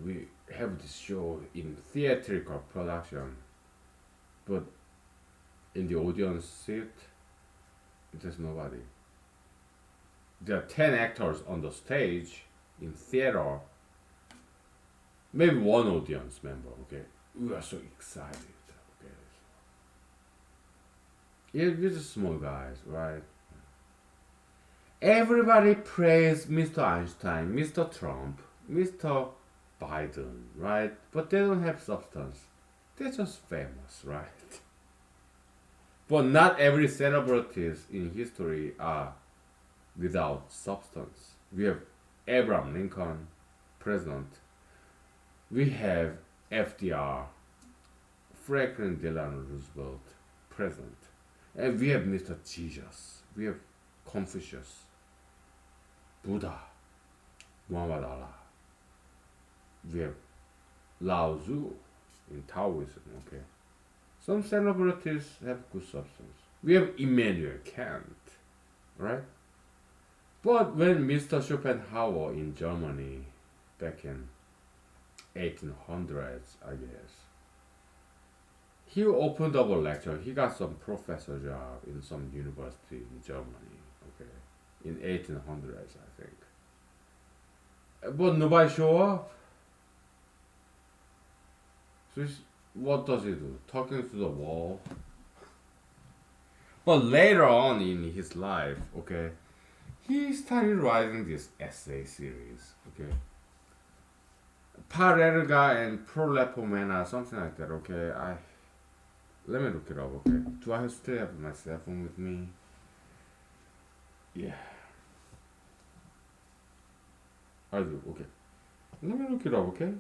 We have this show in theatrical production, but in the audience seat, there's nobody. There are 10 actors on the stage in theater, maybe one audience member, okay? We are so excited, okay? Yeah, we're just small guys, right? Everybody praised Mr. Einstein, Mr. Trump, Mr. Biden, right? But they don't have substance. They're just famous, right? But not every celebrities in history are without substance. We have Abraham Lincoln, president. We have FDR, Franklin Delano Roosevelt, president. And we have Mr. Jesus. We have Confucius, Buddha, Muhammad Allah. We have Lao Tzu in Taoism, okay? Some celebrities have good substance. We have Immanuel Kant, right? But when Mr. Schopenhauer in Germany back in 1800s, I guess, he opened up a lecture. He got some professor job in some university in Germany, okay, in 1800s, I think. But nobody show up. So what does he do? Talking to the wall. But later on in his life, okay, he started writing this essay series, okay. Parerga and Prolepomena, something like that, okay. Let me look it up, okay. Do I still have my cell phone with me? Yeah. I do, okay. Let me look it up, okay.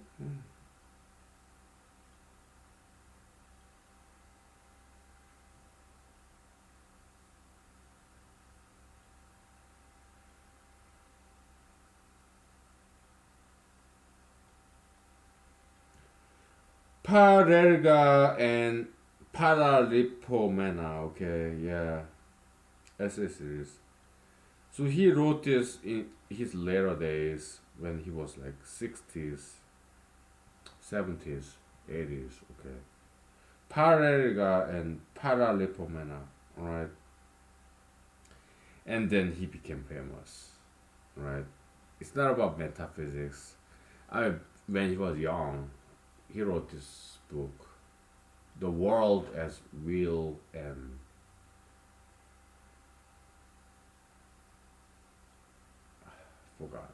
Parerga and Paralipomena, okay, yeah. Essay series. So he wrote this in his later days when he was like 60s, 70s, 80s, okay. Parerga and Paralipomena, alright. And then he became famous, right? It's not about metaphysics. When he was young, he wrote this book, The World as Real and forgot.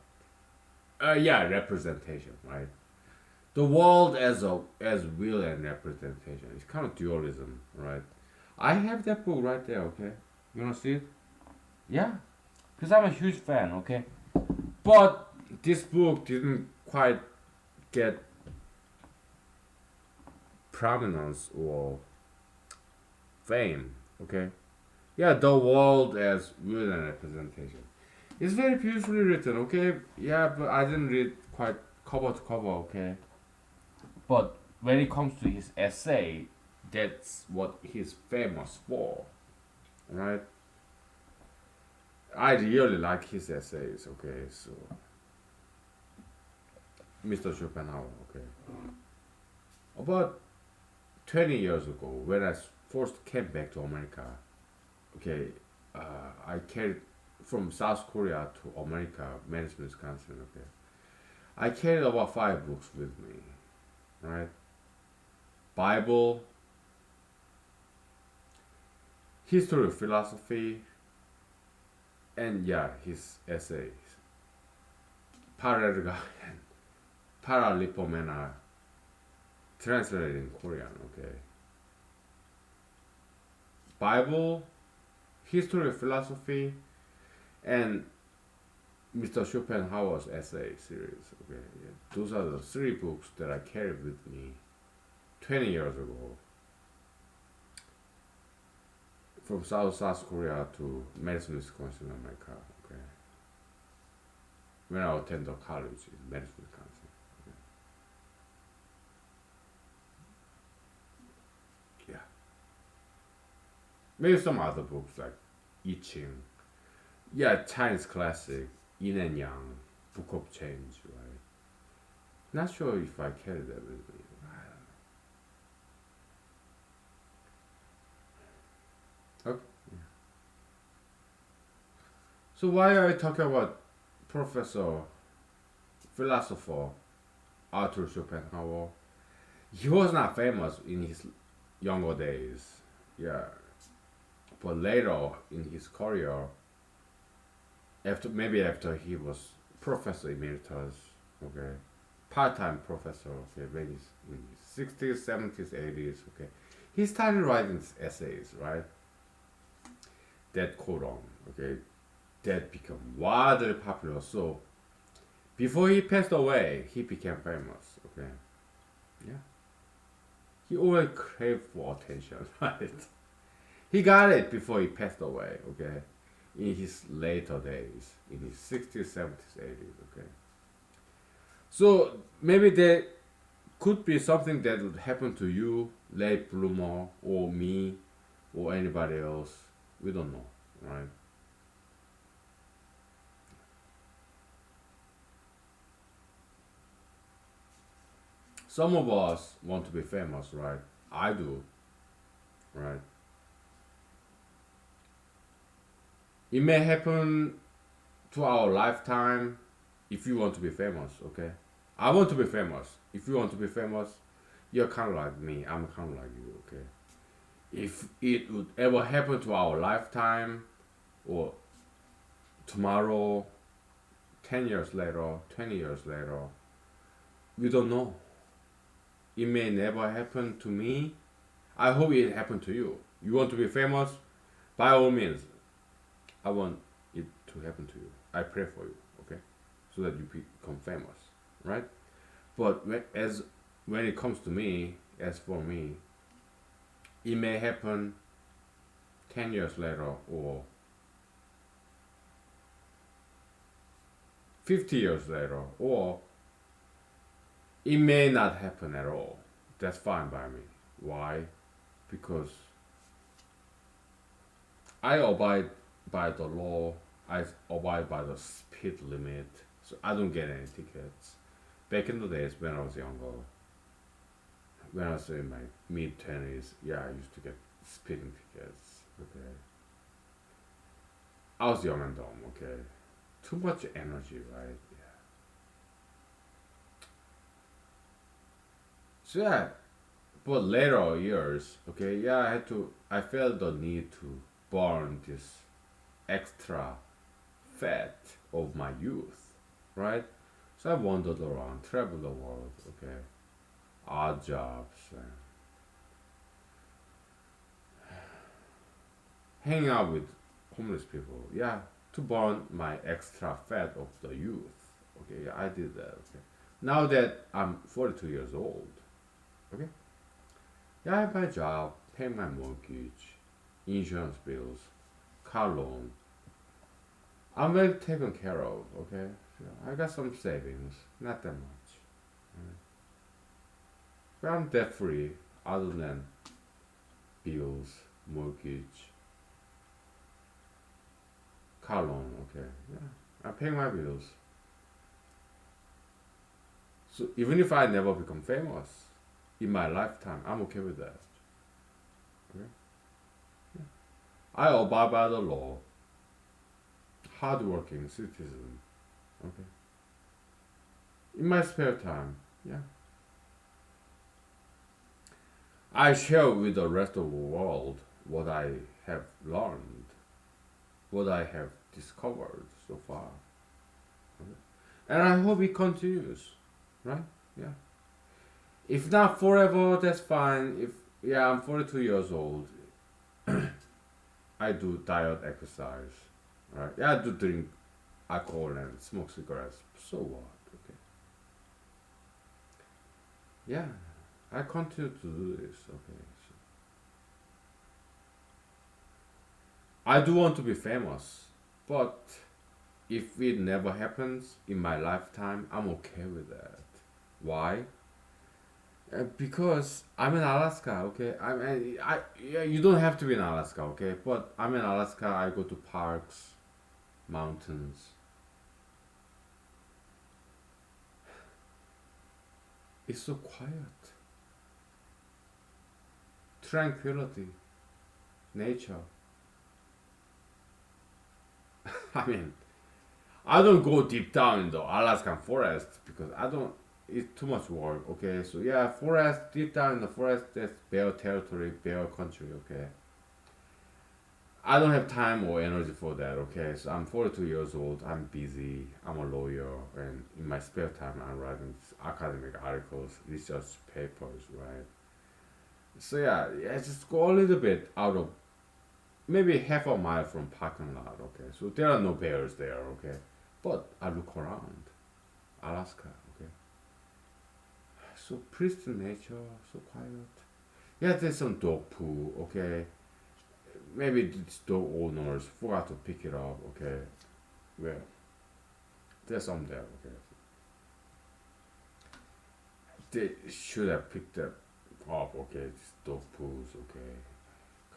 Representation, right? The world as will and representation. It's kind of dualism, right? I have that book right there, okay? You wanna see it? Yeah. Because I'm a huge fan, okay? But this book didn't quite get prominence or fame, okay? Yeah, the world as will and representation. It's very beautifully written, okay? Yeah, but I didn't read quite cover to cover, okay? But when it comes to his essay, That's what he's famous for, right? I really like his essays. Okay, so Mr. Schopenhauer. Okay, about 20 years ago, when I first came back to America, okay, I carried from South Korea to America, Madison, Wisconsin. Okay, I carried about 5 books with me, right? Bible, history of philosophy, and yeah, his essays. Parallel and Paralipomena translated in Korean. Okay, Bible, history of philosophy, and Mr. Schopenhauer's essay series. Okay, yeah. Those are the 3 books that I carried with me 20 years ago from South Korea to Madison, Wisconsin, America. Okay, when I attended college in Madison, Wisconsin. Okay. Yeah, maybe some other books like I Ching. Yeah, Chinese classic, Yin and Yang, Book of Change, right? Not sure if I carry that with me. Okay. So why are I talking about Professor, philosopher Arthur Schopenhauer? He was not famous in his younger days, yeah, but later in his career, after he was professor emeritus, okay, part-time professor, okay, when he's in his 60s, 70s, 80s, okay, he started writing essays, right? That caught on, okay, that became wildly popular. So before he passed away, he became famous, okay, yeah. He always craved for attention, right? He got it before he passed away, okay, in his later days, in his 60s, 70s, 80s, okay. So maybe there could be something that would happen to you, late bloomer, or me, or anybody else. We don't know, right? Some of us want to be famous, right? I do, right? It may happen to our lifetime if you want to be famous, okay? I want to be famous. If you want to be famous, you're kind of like me. I'm kind of like you, okay? If it would ever happen to our lifetime or tomorrow, 10 years later, 20 years later, we don't know. It may never happen to me. I hope it happened to you. You want to be famous? By all means, I want it to happen to you. I pray for you, okay? So that you become famous, right? But when it comes to me, as for me, it may happen 10 years later or 50 years later, or it may not happen at all. That's fine by me. Why? Because I abide by the law, I abide by the speed limit, so I don't get any tickets. Back in the days when I was younger, when I was in my mid 20s, yeah, I used to get speeding tickets. Okay, I was young and dumb. Okay, too much energy, right? Yeah. So yeah, but later years, okay, yeah, I felt the need to burn this extra fat of my youth, right? So I wandered around, traveled the world, okay, odd jobs, hanging out with homeless people, yeah, to burn my extra fat of the youth. Okay, yeah, I did that. Okay, now that I'm 42 years old, okay, yeah, I have my job, pay my mortgage, insurance bills, car loan. I'm well taken care of. Okay, so I got some savings, not that much, right? But I'm debt free, other than bills, mortgage, car loan. Okay, yeah, I'm paying my bills. So even if I never become famous in my lifetime, I'm okay with that. Okay? I abide by the law, hardworking citizen. Okay. In my spare time, yeah, I share with the rest of the world what I have learned, what I have discovered so far. Okay? And I hope it continues, right? Yeah. If not forever, that's fine. If yeah, I'm 42 years old. I do diet exercise, right? Yeah, I do drink alcohol and smoke cigarettes. So what? Okay. Yeah, I continue to do this. Okay. So I do want to be famous, but if it never happens in my lifetime, I'm okay with that. Why? Because I'm in Alaska, okay. Yeah, you don't have to be in Alaska, okay. But I'm in Alaska. I go to parks, mountains. It's so quiet, tranquility, nature. I mean, I don't go deep down in the Alaskan forest because I don't. It's too much work. Okay, so yeah, forest deep down in the forest. That's bear territory, bear country. Okay, I don't have time or energy for that. Okay, so I'm 42 years old. I'm busy. I'm a lawyer, and in my spare time, I'm writing academic articles, research papers, right? So yeah, yeah, just go a little bit out of maybe half a mile from parking lot. Okay, so there are no bears there. Okay, but I look around Alaska. Okay, so pristine nature, so quiet. Yeah, there's some dog poo. Okay, maybe these dog owners forgot to pick it up. Okay, well, there's some there. Okay, they should have picked them up. Okay, these dog poos. Okay,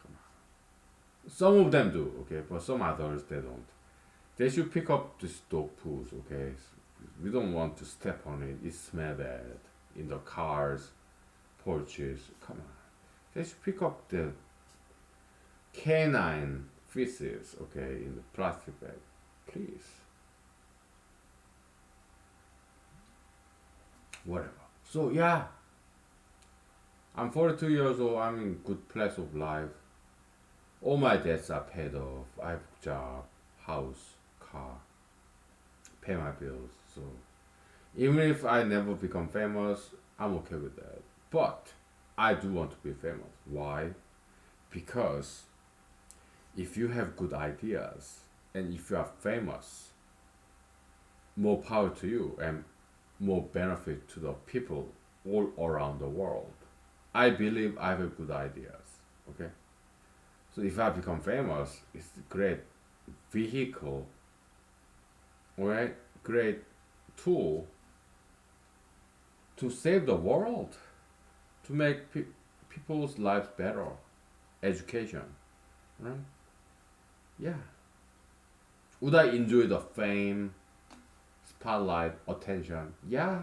come on. Some of them do. Okay, but some others they don't. They should pick up these dog poos. Okay, we don't want to step on it. It smells bad in the cars, porches. Come on. They should pick up the canine feces, okay, in the plastic bag. Please. Whatever. So yeah, I'm 42 years old. I'm in good place of life. All my debts are paid off. I have a job, house, car, pay my bills. So even if I never become famous, I'm okay with that. But I do want to be famous. Why? Because if you have good ideas and if you are famous, more power to you and more benefit to the people all around the world. I believe I have good ideas. Okay? So if I become famous, it's a great vehicle, alright? Great tool to save the world, to make people's lives better. Education, right? Yeah. Would I enjoy the fame, spotlight, attention? Yeah.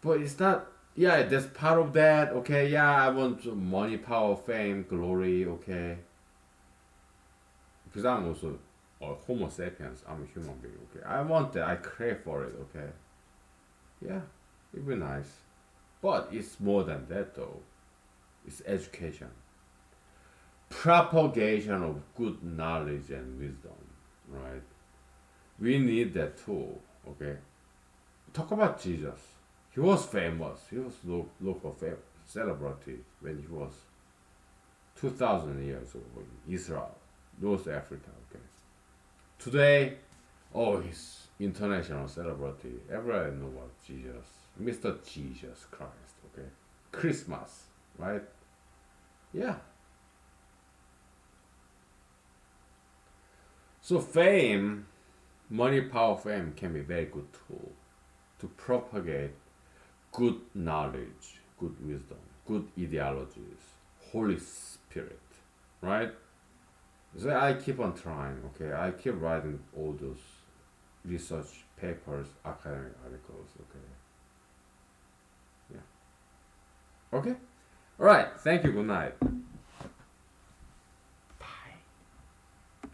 But it's not, yeah, that's part of that, okay? Yeah, I want money, power, fame, glory, okay? Because I'm also a Homo sapiens, I'm a human being, okay? I want that, I crave for it, okay? Yeah, it'd be nice. But it's more than that though. It's education. Propagation of good knowledge and wisdom, right? We need that too, okay? Talk about Jesus. He was famous. He was local celebrity when he was 2,000 years old in Israel, North Africa, okay? Today, oh, he's international celebrity. Everybody know what Jesus, Mr. Jesus Christ, okay? Christmas, right? Yeah. So fame, money, power, fame can be a very good tool to propagate good knowledge, good wisdom, good ideologies, Holy Spirit, right? So I keep on trying, okay? I keep writing all those research papers, academic articles, okay? Yeah. Okay? Alright, thank you, good night.